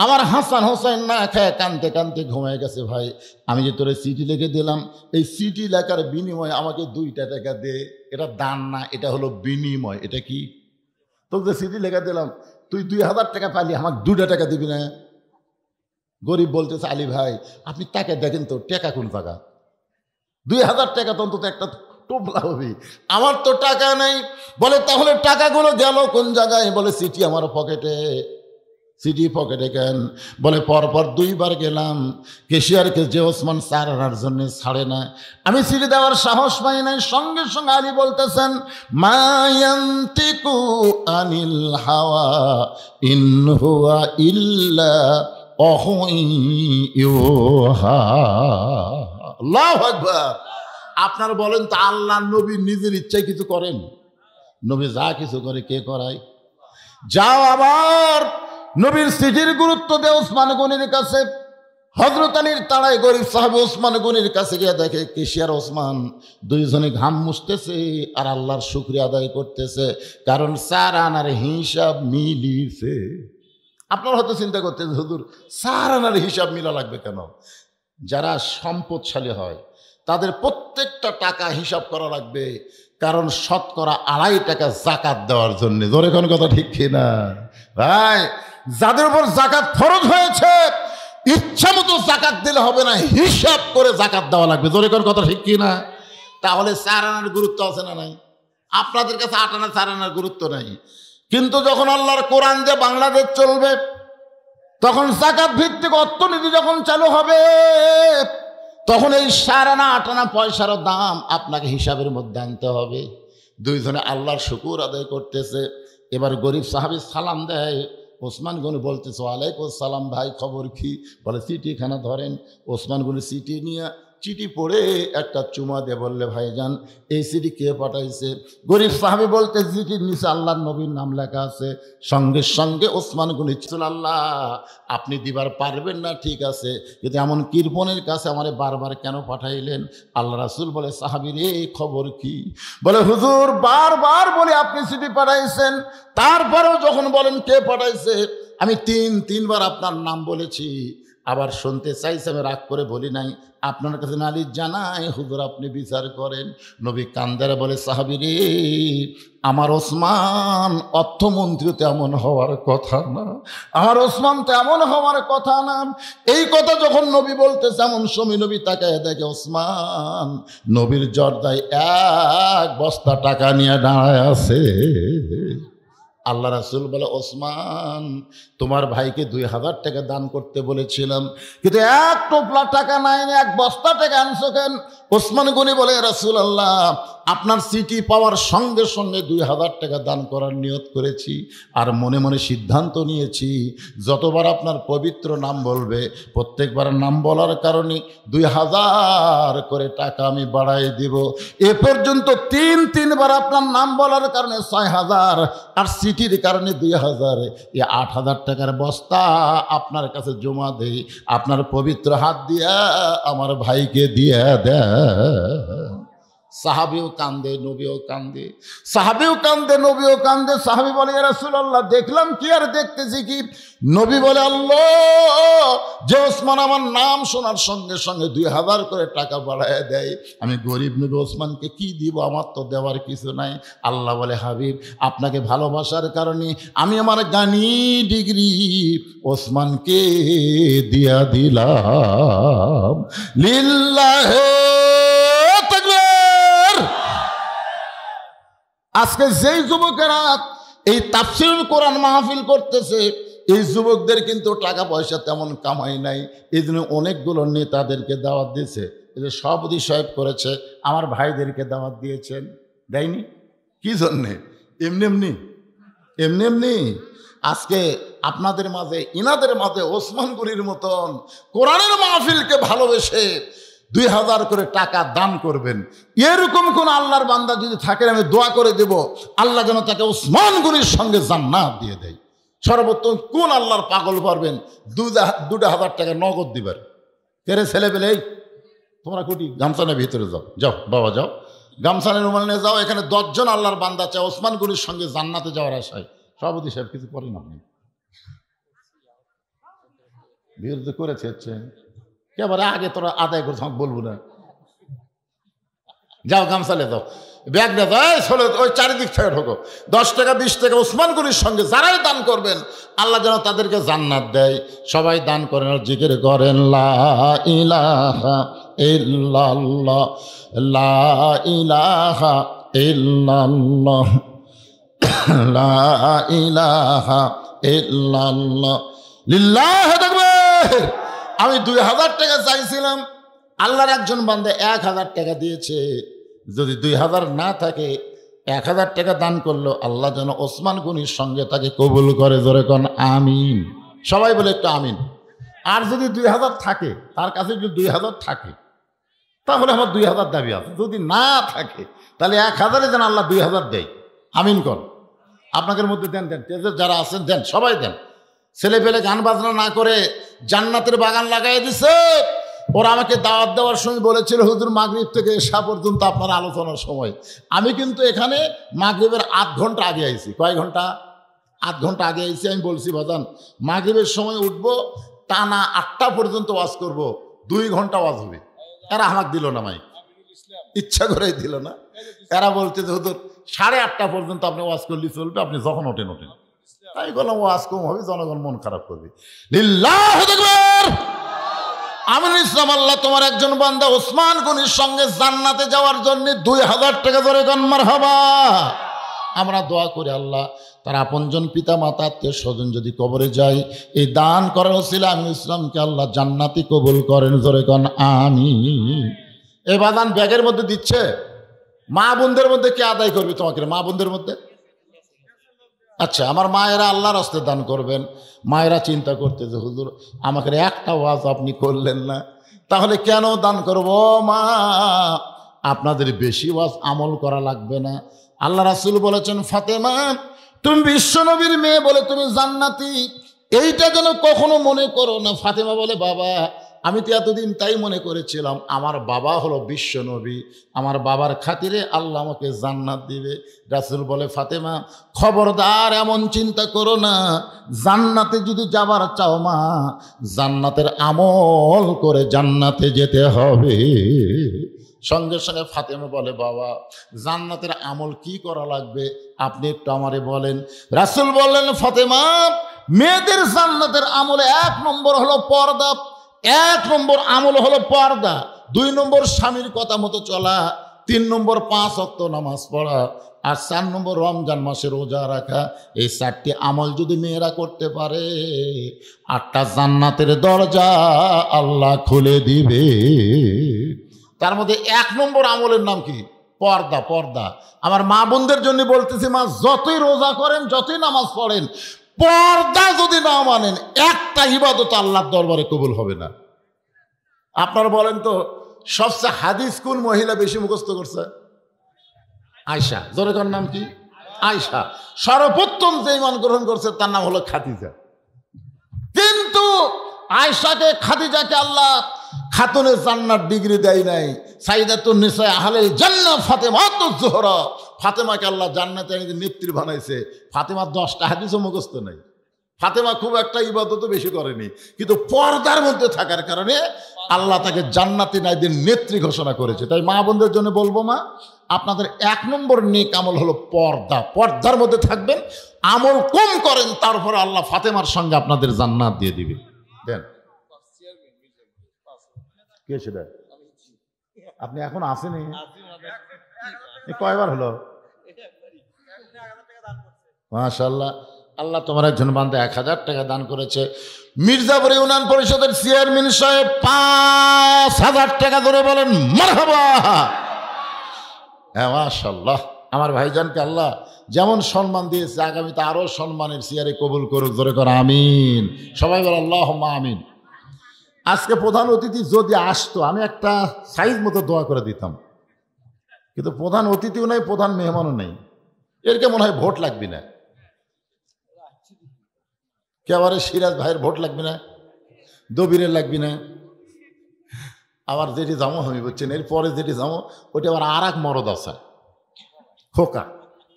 আমার হাসান হোসেন না খেয়ে কানতে কানতে ঘুমিয়ে গেছে। ভাই আমি যে তোরে চিঠি লিখে দিলাম, এই চিঠি লেখার বিনিময়ে আমাকে 2টা টাকা দে। এটা দান না, এটা হলো বিনিময়। এটা কি? তোকে চিঠি লেখা দিলাম, তুই 2000 টাকা পালি, আমাকে 2টা টাকা দিবি না? গরিব বলতেছে আলী ভাই আপনি টাকা দেখেন তো, টাকা কোন টাকা? 2000 টাকা তো অন্তত একটা টোপলা হবে, আমার তো টাকা নেই। বলে তাহলে টাকাগুলো গেল কোন জায়গায়? বলে চিঠি আমার পকেটে। চিঠি পকেটে কেন? বলে পরপর 2বার গেলাম, কেশিয়ারকে যে ওসমান চার আনার জন্য ছাড়ে না, আমি চিঠি দেওয়ার সাহস পাই নাই। সঙ্গে সঙ্গে আলী বলতেছেন মায়ান্তিকু আনিল হাওয়া ইন হুয়া ইল্লা ওয়াহয়ুহা। আল্লাহু আকবার। আপনারা বলেন তো আল্লাহ নবী নিজের ইচ্ছায় কিছু করেন? নবী যা কিছু করে কে করায়? যাও আবার নবীর চিঠির গুরুত্ব দে ওসমান গনির কাছে। হযরত আলীর তাড়ায় গরিব সাহাবী ওসমান গনির কাছে গিয়ে দেখে কেশিয়ার ওসমান দুইজনে ঘাম মুছতেছে আর আল্লাহর শুকরিয়া আদায় করতেছে, কারণ 4 আনার হিসাব মিলিছে। আপনারা হয়তো চিন্তা করতেন হুজুর 4 আনার হিসাব মিলা লাগবে কেন? যারা সম্পদশালী হয় তাদের প্রত্যেকটা টাকা হিসাব করা লাগবে, কারণ শতকরা 2.5 টাকা জাকাত দেওয়ার জন্য। জোরে কোন কথা ঠিক কিনা ভাই? যাদের উপর জাকাত ফরজ হয়েছে ইচ্ছা মতো জাকাত দিলে হবে না, হিসাব করে জাকাত দেওয়া লাগবে। জোরে কোন কথা ঠিক কিনা? তাহলে 4 আনার গুরুত্ব আছে না নাই? আপনাদের কাছে 8 আনা 4 আনার গুরুত্ব নাই, কিন্তু যখন আল্লাহর কোরআন দিয়ে বাংলাদেশ চলবে, তখন জাকাত ভিত্তিক অর্থনীতি যখন চালু হবে, তখন এই 4 আনা 8 আনা পয়সারও দাম আপনাকে হিসাবের মধ্যে আনতে হবে। দুইজনে আল্লাহর শুকুর আদায় করতেছে। এবার গরিব সাহাবী সালাম দেয়, ওসমান গনি বলতেছে ওয়ালাইকুম সালাম ভাই, খবর কি? বলে চিঠিখানা ধরেন। ওসমান গনি চিঠি নিয়ে চিঠি পড়ে একটা চুমা দিয়ে বললে ভাইজান এই চিঠি কে পাঠাইছে? গরিব সাহাবী বলতে চিঠির নিচে আল্লাহর নবীর নাম লেখা আছে। সঙ্গে সঙ্গে ওসমান গনি আল্লাহ আপনি দিবার পারবেন না ঠিক আছে, কিন্তু এমন কৃপণের কাছে আমারে বারবার কেন পাঠাইলেন? আল্লাহ রাসূল বলে সাহাবী রে খবর কি? বলে হুজুর বারবার বলে আপনি চিঠি পাঠাইছেন, তারপরেও যখন বলেন কে পাঠাইছে, আমি 3বার আপনার নাম বলেছি, আবার শুনতে চাইছে, আমি রাগ করে বলি নাই। আপনার কাছে নালিশ জানাই হুজুর আপনি বিচার করেন। নবী কান্দারে বলে সাহাবী রে আমার ওসমান অর্থমন্ত্রী তো এমন হওয়ার কথা না, আমার ওসমান তো এমন হওয়ার কথা না। এই কথা যখন নবী বলতেছে এমন সময় নবী তাকায় দেখে ওসমান নবীর জর্দায় 1 বস্তা টাকা নিয়ে দাঁড়ায় আছে। আল্লাহ রাসূল বলে ওসমান তোমার ভাইকে 2000 টাকা দান করতে বলেছিলাম, কিন্তু 1 টোপলা টাকা নাই, 1 বস্তা টাকা আনছো কেন? ওসমান গনি বলে রাসূলুল্লাহ আপনার চিঠি পাওয়ার সঙ্গে সঙ্গে 2000 টাকা দান করার নিয়ত করেছি, আর মনে মনে সিদ্ধান্ত নিয়েছি যতবার আপনার পবিত্র নাম বলবে প্রত্যেকবার নাম বলার কারণে 2000 করে টাকা আমি বাড়াই দিব। এ পর্যন্ত 3বার আপনার নাম বলার কারণে 6000, আর চিঠির কারণে 2000, এই 8000 টাকার বস্তা আপনার কাছে জমা দেই, আপনার পবিত্র হাত দিয়া আমার ভাইকে দিয়ে দেয়। সাহাবীও কান্দে, নবীও কান্দে, সাহাবীও কান্দে, নবীও কান্দে। সাহাবী বলে ইয়া রাসূলুল্লাহ দেখলাম কি আর দেখতেছি কি? নবী বলে আল্লাহ যে ওসমান আমার নাম শোনার সঙ্গে সঙ্গে 2000 করে টাকা বাড়ায় দেয়, আমি গরিব নবী ওসমানকে কি দিব? আমার তো দেওয়ার কিছু নাই। আল্লাহ বলে হাবিব আপনাকে ভালোবাসার কারণে আমি আমার গানি ডিগ্রি ওসমানকে দিয়া দিলাম। লিল্লাহে আজকে যেই যুবকেরা এই তাফসীরুল কোরআন মাহফিল করতেছে, এই যুবকদের কিন্তু টাকা পয়সা তেমন কামাই নাই, এই জন্য অনেকগুলো নেতাদেরকে দাওয়াত দিয়েছে। এই যে সভাপতি সাহেব করেছে, আমার ভাইদেরকে দাওয়াত দিয়েছেন, দেয়নি? কি জন্যে? এমনি এমনি আজকে আপনাদের মাঝে ইনাদের মাঝে ওসমান গনির মতন কোরআনের মাহফিলকে ভালোবেসে 2000 করে টাকা দান করবেন, এরকম কোন আল্লাহর বান্দা যদি থাকেন আমি দোয়া করে দেব আল্লাহ যেন তাকে ওসমান গনির সঙ্গে জান্নাত দিয়ে দেয়। সর্বোত্তম কোন আল্লাহর পাগল পারবেন 2000 টাকা নগদ দিবেন? কেরে ছেলে পেলে তোমরা কোটি গামছানের ভিতরে যাও, যাও বাবা যাও, গামছানের রুমাল নিয়ে যাও, এখানে 10 জন আল্লাহর বান্দা চায় ওসমান গনির সঙ্গে জান্নাতে যাওয়ার আশায়। সভাপতি সাহেব কিছু করেন আপনি? বিরোধী করেছে হচ্ছে একেবারে আগে তোরা আদায় করছ বলবো না, যাও গামছালে দাও, ব্যাগ না দাও, ওই চারিদিক থেকে ঢোকো। 10 টাকা 20 টাকা ওসমান গনির সঙ্গে যারাই দান করবেন আল্লাহ যেন তাদেরকে জান্নাত দেয়। সবাই দান করেন আর জিকির করেন লা ইলাহা ইল্লাল্লাহ, লা ইলাহা ইল্লাল্লাহ, লা ইলাহা ইল্লাল্লাহ, লিল্লাহি তাকবীর। আমি 2000 টাকা চাইছিলাম, আল্লাহর একজন বান্দা 1000 টাকা দিয়েছে। যদি 2000 না থাকে 1000 টাকা দান করলো, আল্লাহ যেন ওসমান গনির সঙ্গে তাকে কবুল করে। জোরে কোন আমিন, সবাই বলে একটু আমিন। আর যদি 2000 থাকে, তার কাছে যদি 2000 থাকে তাহলে আমার 2000 দাবি আছে। যদি না থাকে তাহলে 1000-এ যেন আল্লাহ 2000 দেয়। আমিন কর। আপনাদের মধ্যে দেন, দেন, যারা আছেন দেন, সবাই দেন। ছেলে পেলে গান বাজনা না করে জান্নাতের বাগান লাগাই দিছে। ওরা আমাকে দাওয়াত দেওয়ার সময় বলেছিল হুজুর মাগরিব থেকে এশা পর্যন্ত আপনার আলোচনার সময়। আমি কিন্তু এখানে মাগরিবের 8 ঘন্টা আগে আইছি। কয় ঘন্টা? 8 ঘন্টা আগে আইছি। আমি বলছি বাজান মাগরিবের সময় উঠবো, টানা 8টা পর্যন্ত ওয়াজ করব, 2 ঘন্টা ওয়াজ হবে। এরা আমাকে দিল না, মাই ইচ্ছা করেই দিল না। এরা বলছে যে হুজুর 8:30 পর্যন্ত আপনি ওয়াজ করলে চলবে, আপনি যখন ওঠেন ওঠেন। তাই বললাম ওয়াজ কম হবে, জনগণ মন খারাপ করবে। লিল্লাহু তাকবীর। আমিনুল ইসলাম, আল্লাহ তোমার একজন বান্দা ওসমান গনির সঙ্গে জান্নাতে যাওয়ার জন্য 2000 টাকা ধরে গান মারহাবা। আমরা দোয়া করি আল্লাহ তার আপনজন পিতা মাতা আত্মীয় স্বজন যদি কবরে যায়, এই দান করার ওসিলা আমিনুল ইসলামকে আল্লাহ জান্নাতি কবুল করেন। ধরে গান আমিন। এই বাদান ব্যাগের মধ্যে দিচ্ছে, মা বোনদের মধ্যে কে আদায় করবে তোমাকে? মা বোনদের মধ্যে? আচ্ছা, আমার মায়েরা আল্লাহর রাস্তায় দান করবেন। মায়েরা চিন্তা করতে যে হুজুর আমাকে একটা ওয়াজ আপনি করলেন না, তাহলে কেন দান করব? মা আপনাদের বেশি ওয়াজ আমল করা লাগবে না। আল্লাহ রাসূল বলেছেন ফাতেমা তুমি বিশ্ব নবীর মেয়ে বলে তুমি জান্নাতি, এইটা যেন কখনো মনে করো না। ফাতেমা বলে বাবা আমি তো এতদিন তাই মনে করেছিলাম আমার বাবা হলো বিশ্ব নবী, আমার বাবার খাতিরে আল্লাহ আমাকে জান্নাত দিবে। রাসূল বলে ফাতেমা খবরদার এমন চিন্তা করো না, জান্নাতে যদি যাবার চাও মা জান্নাতের আমল করে জান্নাতে যেতে হবে। সঙ্গে সঙ্গে ফাতেমা বলে বাবা জান্নাতের আমল কি করা লাগবে আপনি একটু আমারে বলেন। রাসূল বললেন ফাতেমা মেয়েদের জান্নাতের আমলে 1 নম্বর হলো পর্দা, 1 নম্বর আমল হলো পর্দা, 2 নম্বর স্বামীর কথা মতো চলা, 3 নম্বর 5 ওয়াক্ত নামাজ পড়া, আর 4 নম্বর রমজান মাসে রোজা রাখা। এই 4টি আমল যদি মেয়েরা করতে পারে 8টা জান্নাতের দরজা আল্লাহ খুলে দিবে। তার মধ্যে 1 নম্বর আমলের নাম কি? পর্দা। পর্দা। আমার মা বোনদের জন্য বলতেছি মা যতই রোজা করেন যতই নামাজ পড়েন পর্দা যদি না মানেন একটা ইবাদত আল্লাহর দরবারে কবুল হবে না। আপনারা বলেন তো সবচেয়ে হাদিস কোন মহিলা বেশি মুখস্থ করছে? আয়েশা। জোরেকার নাম কি? আয়েশা। সর্বপ্রথম যে ঈমান গ্রহণ করছে তার নাম হলো খাদিজা। কিন্তু আয়েশাকে খাদিজাকে আল্লাহ খাতুনে জান্নাত ডিগ্রি দেয় নাই। সাইয়্যিদাতুন নিসা আহলিল জান্নাহ ফাতেমাতুজ জোহরা, ফাতেমাকে আল্লাহ জান্নাতের নেত্রী বানাইছে। ফাতেমার 10টা হাদিসও মুখস্থ নাই। ফাতেমা খুব একটা ইবাদতও বেশি করেনি, কিন্তু পর্দার মধ্যে থাকার কারণে আল্লাহ তাকে জান্নাতি নারীদের নেত্রী ঘোষণা করেছে। তাই মা বোনদের জন্য বলবো মা আপনাদের 1 নম্বর নেক আমল হলো পর্দা। পর্দার মধ্যে থাকবেন, আমল কম করেন, তারপরে আল্লাহ ফাতেমার সঙ্গে আপনাদের জান্নাত দিয়ে দিবে। দেন কে সেটা? আপনি এখন আসেনি? কয়বার হলো? মাশাআল্লাহ। আল্লাহ তোমার একজন বান্দা 1000 টাকা দান করেছে। মির্জাপুর ইউনিয়ন পরিষদের চেয়ারম্যান সাহেব 5000 টাকা ধরে বলেন মারহাবা। হ্যাঁ মাশাআল্লাহ। আমার ভাইজানকে আল্লাহ যেমন সম্মান দিয়েছে আগামীতে আরো সম্মানের চেয়ারে কবুল করুক। ধরে কর আমিন। সবাই বল আল্লাহুম্মা আমিন। আজকে প্রধান অতিথি যদি আসতো আমি একটা সাইজ মতো দোয়া করে দিতাম, কিন্তু প্রধান অতিথিও নাই, প্রধান মেহমানও নেই। এরকে মনে হয় ভোট লাগবে না। কেবারে সিরাজ ভাইয়ের ভোট লাগবে না, দবিরের লাগবে না। আবার যেটি জামো আমি বলছেন এরপরে যেটি জামো ওটা আবার আর এক মরদ আছে খোকা,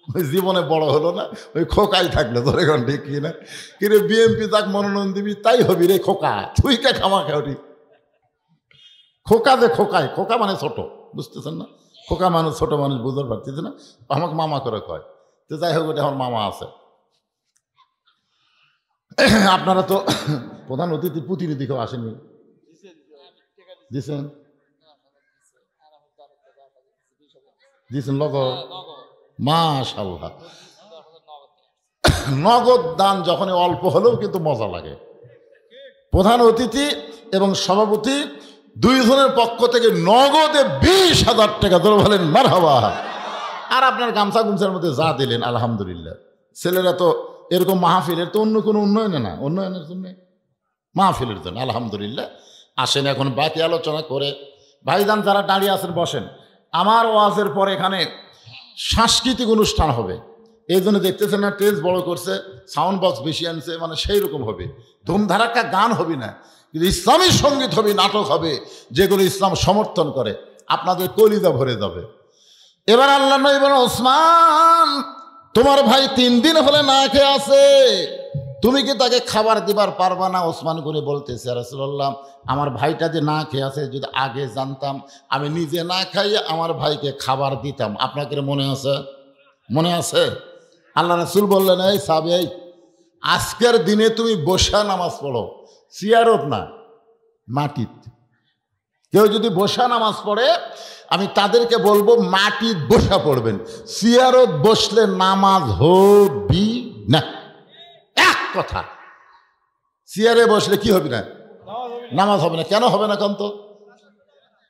ওই জীবনে বড় হলো না, ওই খোকাই থাকলো। ধরে এখন ঠিক কিনা? কিরে বিএমপি তাক মনোনয়ন দিবি, তাই হবি রে খোকা, তুই কে খামা খাওয়ারি। খোকা যে খোকায়, খোকা মানে ছোট, বুঝতেছেন না? খোকা মানুষ, ছোট মানুষ বুঝতে পারতেছে না, আমাকে মামা করে কয়। তো যাই হোক, ওটা আমার মামা আছে। আপনারা তো প্রধান অতিথি প্রতিনিধি কেউ আসেনি, দিছেন দিছেন নগদ, মাশাআল্লাহ। নগদ দান যখন অল্প হলেও কিন্তু মজা লাগে। প্রধান অতিথি এবং সভাপতি দুইজনের পক্ষ থেকে নগদে 20,000 টাকা, ধরে বলেন মারহাবা। আর আপনার গামছা গুমছার মধ্যে যা দিলেন আলহামদুলিল্লাহ। ছেলেরা তো এরকম মাহফিলের তো অন্য কোনো উন্নয়নে না, উন্নয়নের জন্য মাহফিলের জন্য আলহামদুলিল্লাহ। আসেন এখন বাকি আলোচনা করে। ভাইজান যারা দাঁড়িয়ে আছেন বসেন। আমার ওয়াজের পরে এখানে সাংস্কৃতিক অনুষ্ঠান হবে, এই জন্য দেখতেছেন না টেজ বড় করছে, সাউন্ড বক্স বেশি আনছে, মানে সেই রকম হবে। ধুমধারাক্কা গান হবে না, কিন্তু ইসলামী সঙ্গীত হবে, নাটক হবে, যেগুলো ইসলাম সমর্থন করে। আপনাদের কলিজা ভরে যাবে। এবার আল্লাহ নবী বলেন, ওসমান তোমার ভাই 3 দিন হলে না খেয়ে আছে, তুমি কি তাকে খাবার দিবার পারবা না? ওসমান করে বলতেছে, রাসূলুল্লাহ আমার ভাইটা যে না খেয়ে আছে, যদি আগে জানতাম আমি নিজে না খাইয়ে আমার ভাইকে খাবার দিতাম। আপনাকে মনে আছে? মনে আছে? আল্লাহ রাসূল বললেন, এই সাহাবী, এই আজকের দিনে তুমি বসা নামাজ পড়ো, চেয়ারত না, মাটিত। কেউ যদি বসা নামাজ পড়ে, আমি তাদেরকে বলবো মাটিত বসা পড়বেন, চেয়ারত বসলে নামাজ হবি না। এক কথা, চেয়ারে বসলে কি হবে না? নামাজ হবে না। কেন হবে না কন্ত?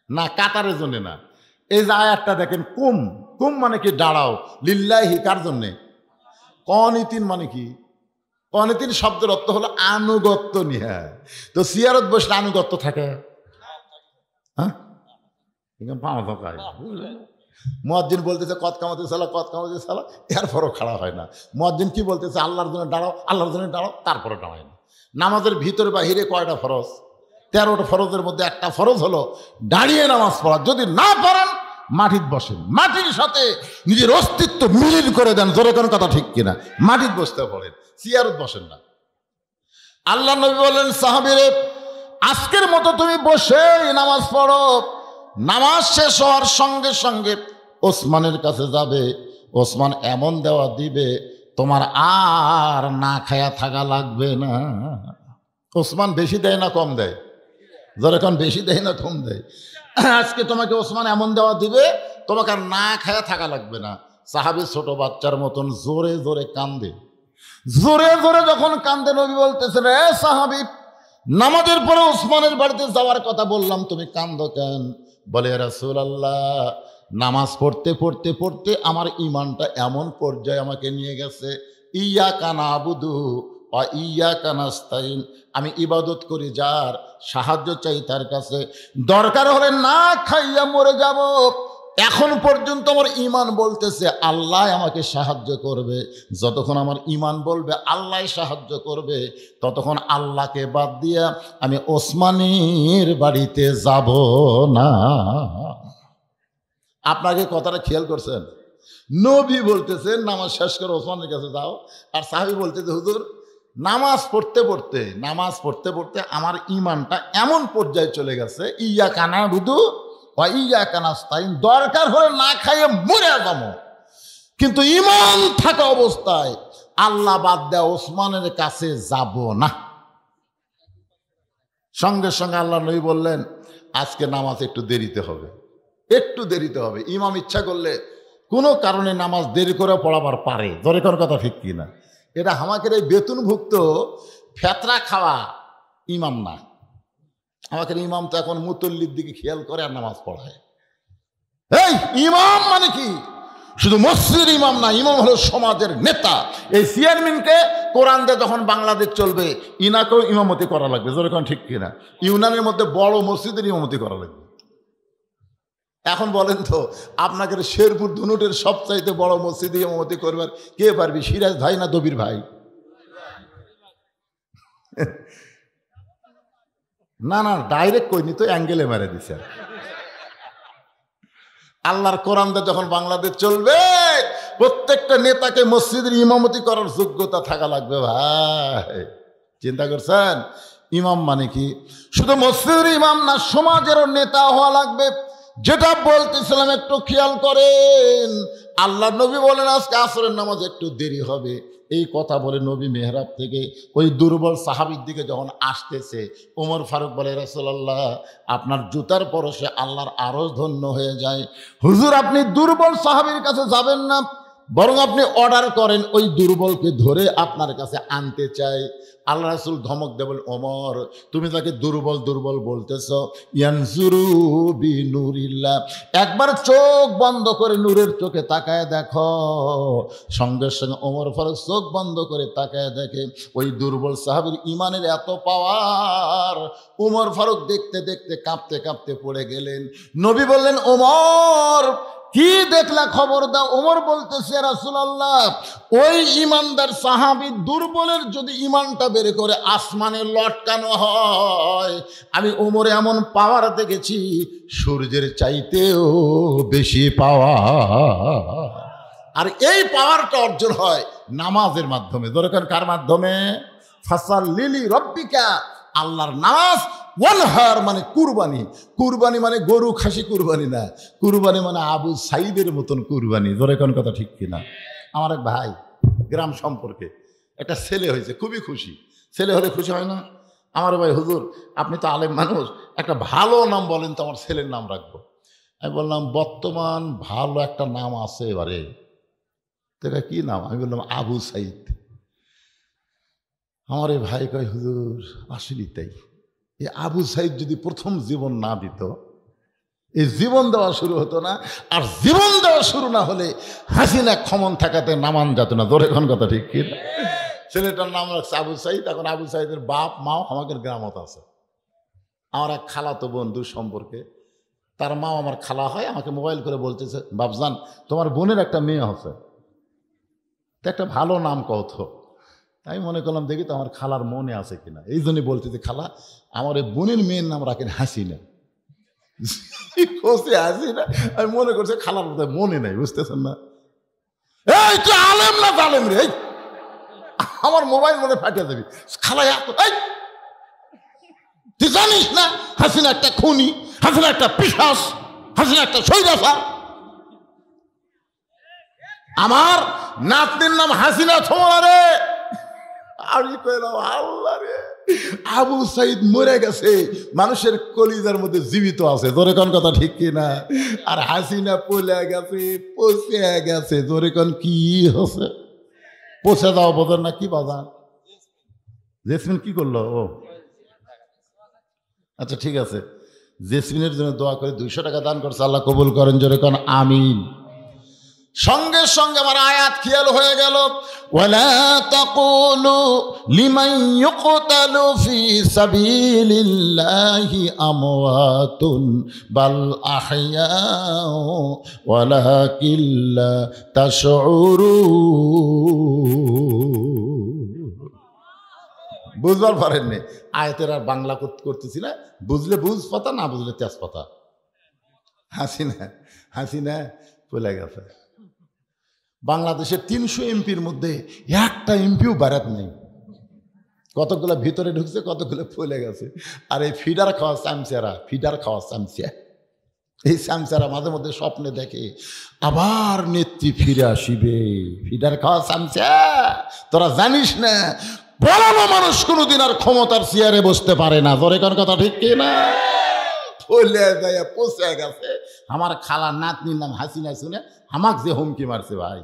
না কাতারের জন্য না। এই যে আয়াতটা দেখেন, কুম, কুম মানে কি? দাঁড়াও। লিল্লাহি কার জন্যে? কনিতিন মানে কি? কনিতিন শব্দের অর্থ হলো আনুগত্য নিয়ে। তো চেয়ারত বসলে আনুগত্য থাকে? হ্যাঁ, পাওয়া থাকায় মুয়াজ্জিন বলতেছে কত কামাতে সালা, কত কামাতে সালা, এরপরও খাড়া হয় না। মুয়াজ্জিন কি বলতেছে? আল্লাহর জন্য দাঁড়াও, আল্লাহর জন্য দাঁড়াও, তারপরে দাঁড়ায় না। নামাজের ভিতরে বাহিরে কয়টা ফরজ? 13টা ফরজের মধ্যে একটা ফরজ হলো দাঁড়িয়ে নামাজ পড়া। যদি না পারেন মাটিত বসেন, মাটির সাথে নিজের অস্তিত্ব মিলিন করে দেন। জোরে কোন কথা ঠিক কিনা? মাটিত বসতে পড়েন, চেয়ারত বসেন না। আল্লাহ নবী বললেন, সাহাবীরে আজকের মতো তুমি বসে নামাজ পড়ো। নামাজ শেষ হওয়ার সঙ্গে সঙ্গে ওসমানের কাছে যাবে, ওসমান এমন দেওয়া দিবে তোমার আর না খায়া থাকা লাগবে না। ওসমান বেশি দেয় না কম দেয়? যখন বেশি দেয় না কম দেয়? আজকে তোমাকে ওসমান এমন দেওয়া দিবে তোমাকে আর না খায়া থাকা লাগবে না। সাহাবী ছোট বাচ্চার মতন জোরে জোরে কান্দে। জোরে জোরে যখন কান্দে, নবী বলতেছেন, রে সাহাবী, নামাজের পরে ওসমানের বাড়িতে যাওয়ার কথা বললাম, তুমি কান্দো কেন? বলে, রাসূলুল্লাহ নামাজ পড়তে পড়তে পড়তে আমার ঈমানটা এমন পর্যায়ে আমাকে নিয়ে গেছে, ইয়াকা নাবুদু ওয়া ইয়াকা নাস্তাইন, আমি ইবাদত করি যার, সাহায্য চাই তার কাছে, দরকার হলে না খাইয়া মরে যাব। এখন পর্যন্ত আমার ঈমান বলতেছে আল্লাহ আমাকে সাহায্য করবে। যতক্ষণ আমার ঈমান বলবে আল্লাহ সাহায্য করবে, ততক্ষণ আল্লাহকে বাদ দিয়া আমি ওসমানের বাড়িতে যাব না। আপনাকে কথাটা খেয়াল করছেন? নবী বলতেছেন নামাজ শেষ করে ওসমানের কাছে যাও, আর সাহাবী বলতেছে হুজুর নামাজ পড়তে পড়তে আমার ঈমানটা এমন পর্যায়ে চলে গেছে, ইয়াকা নাবুদু ওয়া ইয়াকা নাস্তাইন, দরকার হলে না খাইয়ে মরে যাবো, কিন্তু ঈমান থাকা অবস্থায় আল্লাহ বাদ দেওয়া ওসমানের কাছে যাব না। সঙ্গে সঙ্গে আল্লাহ নবী বললেন, আজকে নামাজ একটু দেরিতে হবে, একটু দেরিতে হবে। ইমাম ইচ্ছা করলে কোনো কারণে নামাজ দেরি করে পড়াবার পারে। ধরে কোন কথা ঠিক কিনা? এটা আমাকে এই বেতনভুক্ত ফেতরা খাওয়া ইমাম না। আমাকে ইমাম তো এখন মুতল্লির দিকে খেয়াল করে আর নামাজ পড়ায়। এই ইমাম মানে কি? শুধু মসজিদের ইমাম না, ইমাম হলো সমাজের নেতা। এই চেয়ারম্যানকে কোরআন দিয়ে যখন বাংলাদেশ চলবে, ইনাকেও ইমামতি করা লাগবে। যেরকম ঠিক কিনা? ইউনানের মধ্যে বড় মসজিদের ইমামতি করা লাগবে। এখন বলেন তো, আপনাকে শেরপুর ধুনুটের সবচাইতে বড় মসজিদে ইমামতি করবার কে পারবি? সিরাজ ভাই না দবির ভাই? না না, ডাইরেক্ট কইনি তো, অ্যাঙ্গেলে মেরে দিছে। আল্লাহর কোরআন যখন বাংলাদেশ চলবে, প্রত্যেকটা নেতাকে মসজিদের ইমামতি করার যোগ্যতা থাকা লাগবে ভাই। চিন্তা করছেন? ইমাম মানে কি শুধু মসজিদের ইমাম না, সমাজেরও নেতা হওয়া লাগবে। যেটা বলতেছিলাম একটু খেয়াল করেন, আল্লাহ নবী বলেন আজকে আসরের নামাজ একটু দেরি হবে। এই কথা বলে নবী মেহরাব থেকে ওই দুর্বল সাহাবীর দিকে যখন আসতেছে, ওমর ফারুক বলে, রাসূলুল্লাহ আপনার জুতার পরশে আল্লাহর আরশ ধন্য হয়ে যায়। হুজুর আপনি দুর্বল সাহাবীর কাছে যাবেন না, বরং আপনি অর্ডার করেন ওই দুর্বলকে ধরে আপনার কাছে আনতে চাই। আল্লাহ রাসূল ধমক দেবেন, ওমর তুমি তাকে দুর্বল দুর্বল বলতেছ, ইয়ানজুরু বিনুরিল্লাহ, একবার চোখ বন্ধ করে নূরের চোখে তাকায় দেখো। সঙ্গে সঙ্গে ওমর ফারুক চোখ বন্ধ করে তাকায় দেখে ওই দুর্বল সাহাবীর ইমানের এত পাওয়ার, ওমর ফারুক দেখতে দেখতে কাঁপতে কাঁপতে পড়ে গেলেন। নবী বললেন, ওমর কি দেখলা, খবর দাও। ওমর বলতেছে, রাসূলুল্লাহ ওই ইমানদার সাহাবী দুর্বলের যদি ইমানটা বের করে আসমানে লটকানো হয়, আমি ওমরে এমন পাওয়ার দেখেছি সূর্যের চাইতেও বেশি পাওয়ার। আর এই পাওয়ারটা অর্জন হয় নামাজের মাধ্যমে। দরকার কার মাধ্যমে? ফাসাল্লি লিরাব্বিকা, আল্লাহর নামাজ। ওয়ানহার মানে কুরবানি, কুরবানি মানে গরু খাসি কুরবানি না, কুরবানি মানে আবু সাইদের মতন কুরবানি। ধরে কোন কথা ঠিক কিনা? আমার এক ভাই গ্রাম সম্পর্কে একটা ছেলে হয়েছে, খুবই খুশি। ছেলে হলে খুশি হয় না? আমার ভাই, হুজুর আপনি তো আলেম মানুষ, একটা ভালো নাম বলেন তো, আমার ছেলের নাম রাখবো। আমি বললাম বর্তমান ভালো একটা নাম আছে এবারে। এটা কি নাম? আমি বললাম আবু সাইদ। আমার এই ভাই কয়, হুজুর আসলেই তাই, এই আবু সাইদ যদি প্রথম জীবন না দিত, এই জীবন দেওয়া শুরু হতো না। আর জীবন দেওয়া শুরু না হলে হাসিনা ক্ষমন থাকাতে নামান যেত না। ধরে কোন কথা ঠিক কি? ছেলেটার নাম রাখছে আবু সাইদ। এখন আবু সাইদের বাপ মাও আমাদের গ্রামত আছে। আমার এক খালাতো বন্ধু সম্পর্কে, তার মাও আমার খালা হয়, আমাকে মোবাইল করে বলতেছে, বাপজান তোমার বোনের একটা মেয়ে আছে, তো একটা ভালো নাম কত। আমি মনে করলাম দেখি তো আমার খালার মনে আছে কিনা। এই জন্যই বলতেছি, খালা আমার এই বোনের মেয়ের নাম রাখেন হাসিনা। হাসিনা আমি মনে করছি খালার বোধহয় মনে নাই, বুঝতেছেন না? এই তুই আলেম না জালেম রে, আমার মোবাইল মনে ফাটিয়ে দেবি। খালা তুই জানিস না হাসিনা একটা খুনি, হাসিনা একটা পিশাচ, হাসিনা একটা সৈরাচার। আমার নাতনির নাম হাসিনা ছোমরা রে। আমি কইলাম আল্লাহ রে, আবু সাইদ মরে গেছে, মানুষের কলিজার মধ্যে জীবিত আছে। জোরে কোন কথা ঠিক কিনা? আর হাসিনা পলে গেছে, পচে গেছে। জোরে কোন কি হচ্ছে? পচে যাওয়া বোঝেন না? কি বাজান জেসমিন কি করলো? ও আচ্ছা ঠিক আছে, জেসমিনের জন্য দোয়া করে 200 টাকা দান করছে, আল্লাহ কবুল করেন। জোরে কোন আমিন। সঙ্গে সঙ্গে আমার আয়াত খেয়াল হয়ে গেল, ওয়ালা তাকুলু লিমান ইউকতালু ফি সাবিলিল্লাহি আমওয়াতুন বাল আহইয়াউ ওয়ালাকিন লা তাশউরুন। বুঝবার পারেননি? আয়াতের আর বাংলা করতেছি না, বুঝলে বুঝ পাতা, না বুঝলে তেজ পাতা। হাসিনা বলে গেছে। বাংলাদেশের 300 এমপির মধ্যে একটা এমপিও বারাত নেই। কতগুলো ভিতরে ঢুকছে, কতগুলো ফলে গেছে। আর এই ফিডার খাওয়া চামচারা, ফিডার খাওয়া চামচা, এই চামচারা মাঝে মধ্যে স্বপ্নে দেখে আবার নেত্রী ফিরে আসিবে। ফিডার খাওয়া চামচা, তোরা জানিস না বলানো মানুষ কোনোদিন আর ক্ষমতার চেয়ারে বসতে পারে না। জোরে কোন কথা ঠিক কিনা? ফলে যায় পচে গেছে। আমার খালার নাতনির নাম হাসিনা শুনে আমাক যে হুমকি মারছে ভাই,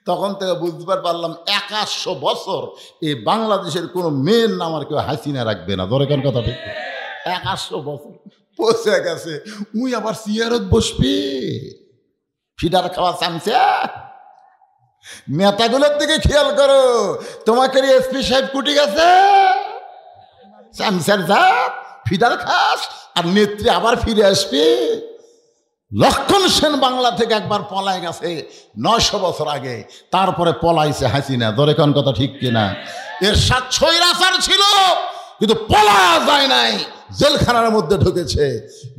তখন থেকে বুঝতে পারলাম 100 বছর এই বাংলাদেশের কোনো মেয়ের নাম আর কেউ হাসিনা রাখবে না। ধরে কেন কথা ঠিক? 100 বছর পৌঁছে গেছে, উই আবার চেয়ারত বসবে। ফিডার খাওয়া চামচা। নেতাগুলোর দিকে খেয়াল করো, তোমাকে এসপি সাহেব কুটি গেছে, চামচার জাত, ফিডার খাস, আর নেত্রী আবার ফিরে আসবে। লক্ষণ সেন বাংলা থেকে একবার পলায় গেছে 900 বছর আগে, তারপরে পলাইছে হাসিনা। ধরে কোন কথা ঠিক কিনা? এর 7 স্বৈরাচার ছিল, কিন্তু পলায়া যায় নাই। জেলখানার মধ্যে ঢুকেছে।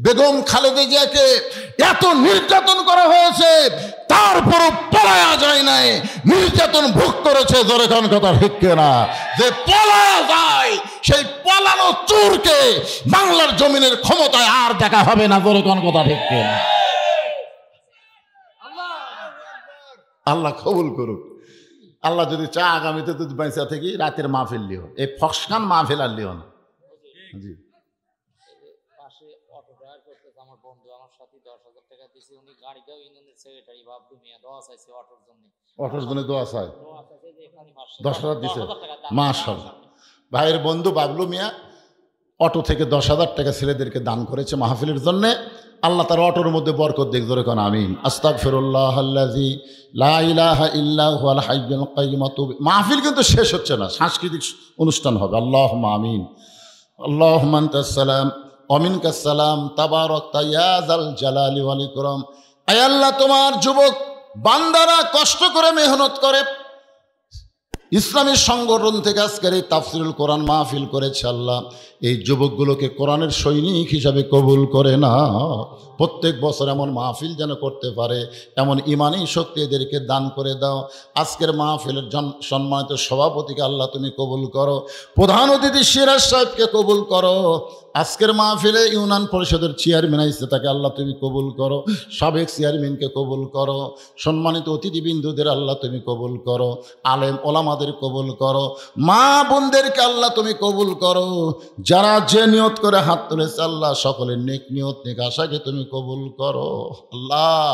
বেগম খালেদা জিয়াকে এত নির্যাতন করা হয়েছে, তারপরও পলায়া যায় নাই। নির্যাতন ভোগ করেছে, জোরে কোন কথা ঠিক না? যে পলায়া যায়, সেই পলানো চোরকে বাংলার জমিনের ক্ষমতায় আর দেখা হবে না, জোরে কোন কথা ঠিক না? আল্লাহ কবুল করুক। আল্লাহ যদি চা আগামীতে যদি বাইসা থেকে রাতের মাহফিল লিও, এই ফক্সখান মাহফিল আর লিও না। জি আমার বন্ধু আমার সাথে 10,000 টাকা দিয়েছে, উনি গাড়িটাও ইউনিয়নের সেক্রেটারি বাবলু মিয়া দোয়া চাইছে অটোর জন্য। অটোর জন্য দোয়া চাই, দোয়া চাইছে যে এখানে 10,000 দিছে। 10,000 টাকা দান। মাশাআল্লাহ, ভাইয়ের বন্ধু বাবলু মিয়া অটো থেকে 10,000 টাকা ছেলেদেরকে দান করেছে মাহফিলের জন্য। আল্লাহ তার অটোর মধ্যে বরকত দেখ, জোরে কোন আমিন। আস্তাগফিরুল্লাহ আল্লাযী লা ইলাহা ইল্লা হুয়াল হাইয়ুল কাইয়্যুম। মাহফিল কিন্তু শেষ হচ্ছে না, সাংস্কৃতিক অনুষ্ঠান হবে। আল্লাহুম্মা আমিন। আল্লাহুম্মা আনতাস সালাম ওয়া মিনকাস সালাম তাবারাকতা ইয়া যাল জালালি ওয়াল ইকরাম। আয় আল্লাহ, তোমার যুবক বান্দারা কষ্ট করে মেহনত করে ইসলামী সংগঠন থেকে আজকের এই তাফসিরুল কোরআন মাহফিল করেছে। আল্লাহ, এই যুবকগুলোকে কোরআনের সৈনিক হিসাবে কবুল করে না। প্রত্যেক বছর এমন মাহফিল যেন করতে পারে, এমন ইমানি শক্তি এদেরকে দান করে দাও। আজকের মাহফিলের সম্মানিত সভাপতিকে আল্লাহ তুমি কবুল করো, প্রধান অতিথি সিরাজ সাহেবকে কবুল করো, আজকের মাহফিলে ইউনিয়ন পরিষদের চেয়ারম্যান আইসে তাকে আল্লাহ তুমি কবুল করো, সাবেক চেয়ারম্যানকে কবুল করো, সম্মানিত অতিথিবৃন্দুদের আল্লাহ তুমি কবুল করো, আলেম ওলামাদের কবুল করো, মা বোনদেরকে আল্লাহ তুমি কবুল করো। যারা যে নিয়ত করে হাত তুলেছে আল্লাহ, সকলের নেক নিয়ত নেক আশাকে তুমি কবুল করো। আল্লাহ,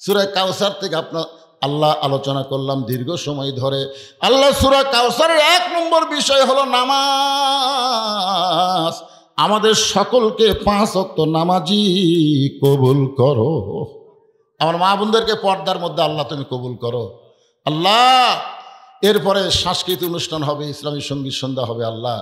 সূরা কাউসার থেকে আপনার আল্লাহ আলোচনা করলাম দীর্ঘ সময় ধরে। আল্লাহ, সূরা কাউসারের 1 নম্বর বিষয় হলো নামাজ। আমাদের সকলকে 5 ওয়াক্ত নামাজি কবুল করো। আমার মা বোনদেরকে পর্দার মধ্যে আল্লাহ তুমি কবুল করো। আল্লাহ, এরপরে সাংস্কৃতিক অনুষ্ঠান হবে, ইসলামী সঙ্গীত সন্ধ্যা হবে। আল্লাহ,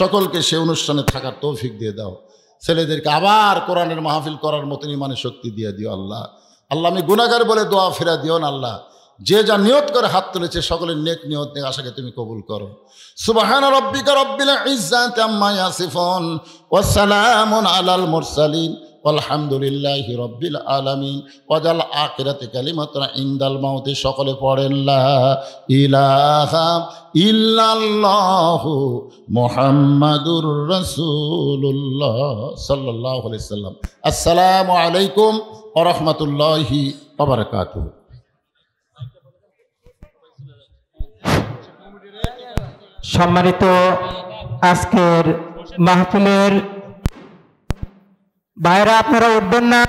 সকলকে সে অনুষ্ঠানে থাকার তৌফিক দিয়ে দাও। ছেলেদেরকে আবার কোরআনের মাহফিল করার মতন ইমানে শক্তি দিয়ে দিও। আল্লাহ, আল্লাহ আমি গুনাহগার বলে দোয়া ফেরা দিও না। আল্লাহ, যে যা নিয়ত করে হাত তুলেছে সকলের নেক নিয়ত নেক আশাকে তুমি কবুল করো। সুবহান রাব্বিকা রাব্বিল ইজ্জাতি আম্মা ইয়াসিফুন ওয়া সালামুন আলাল মুরসালিন আলহামদুলিল্লাহি রাব্বিল আলামিন। ওয়াজাল আখিরাতি কালিমাতুন ইনদাল মাউতি। সকলে পড়েন লা ইলাহা ইল্লাল্লাহু মুহাম্মাদুর রাসূলুল্লাহ সাল্লাল্লাহু আলাইহি সাল্লাম। আসসালামু আলাইকুম ওয়া রাহমাতুল্লাহি ওয়া বারাকাতুহু। সম্মানিত আজকের মাহফিলের ভাইরা, আপনারা উঠবেন না।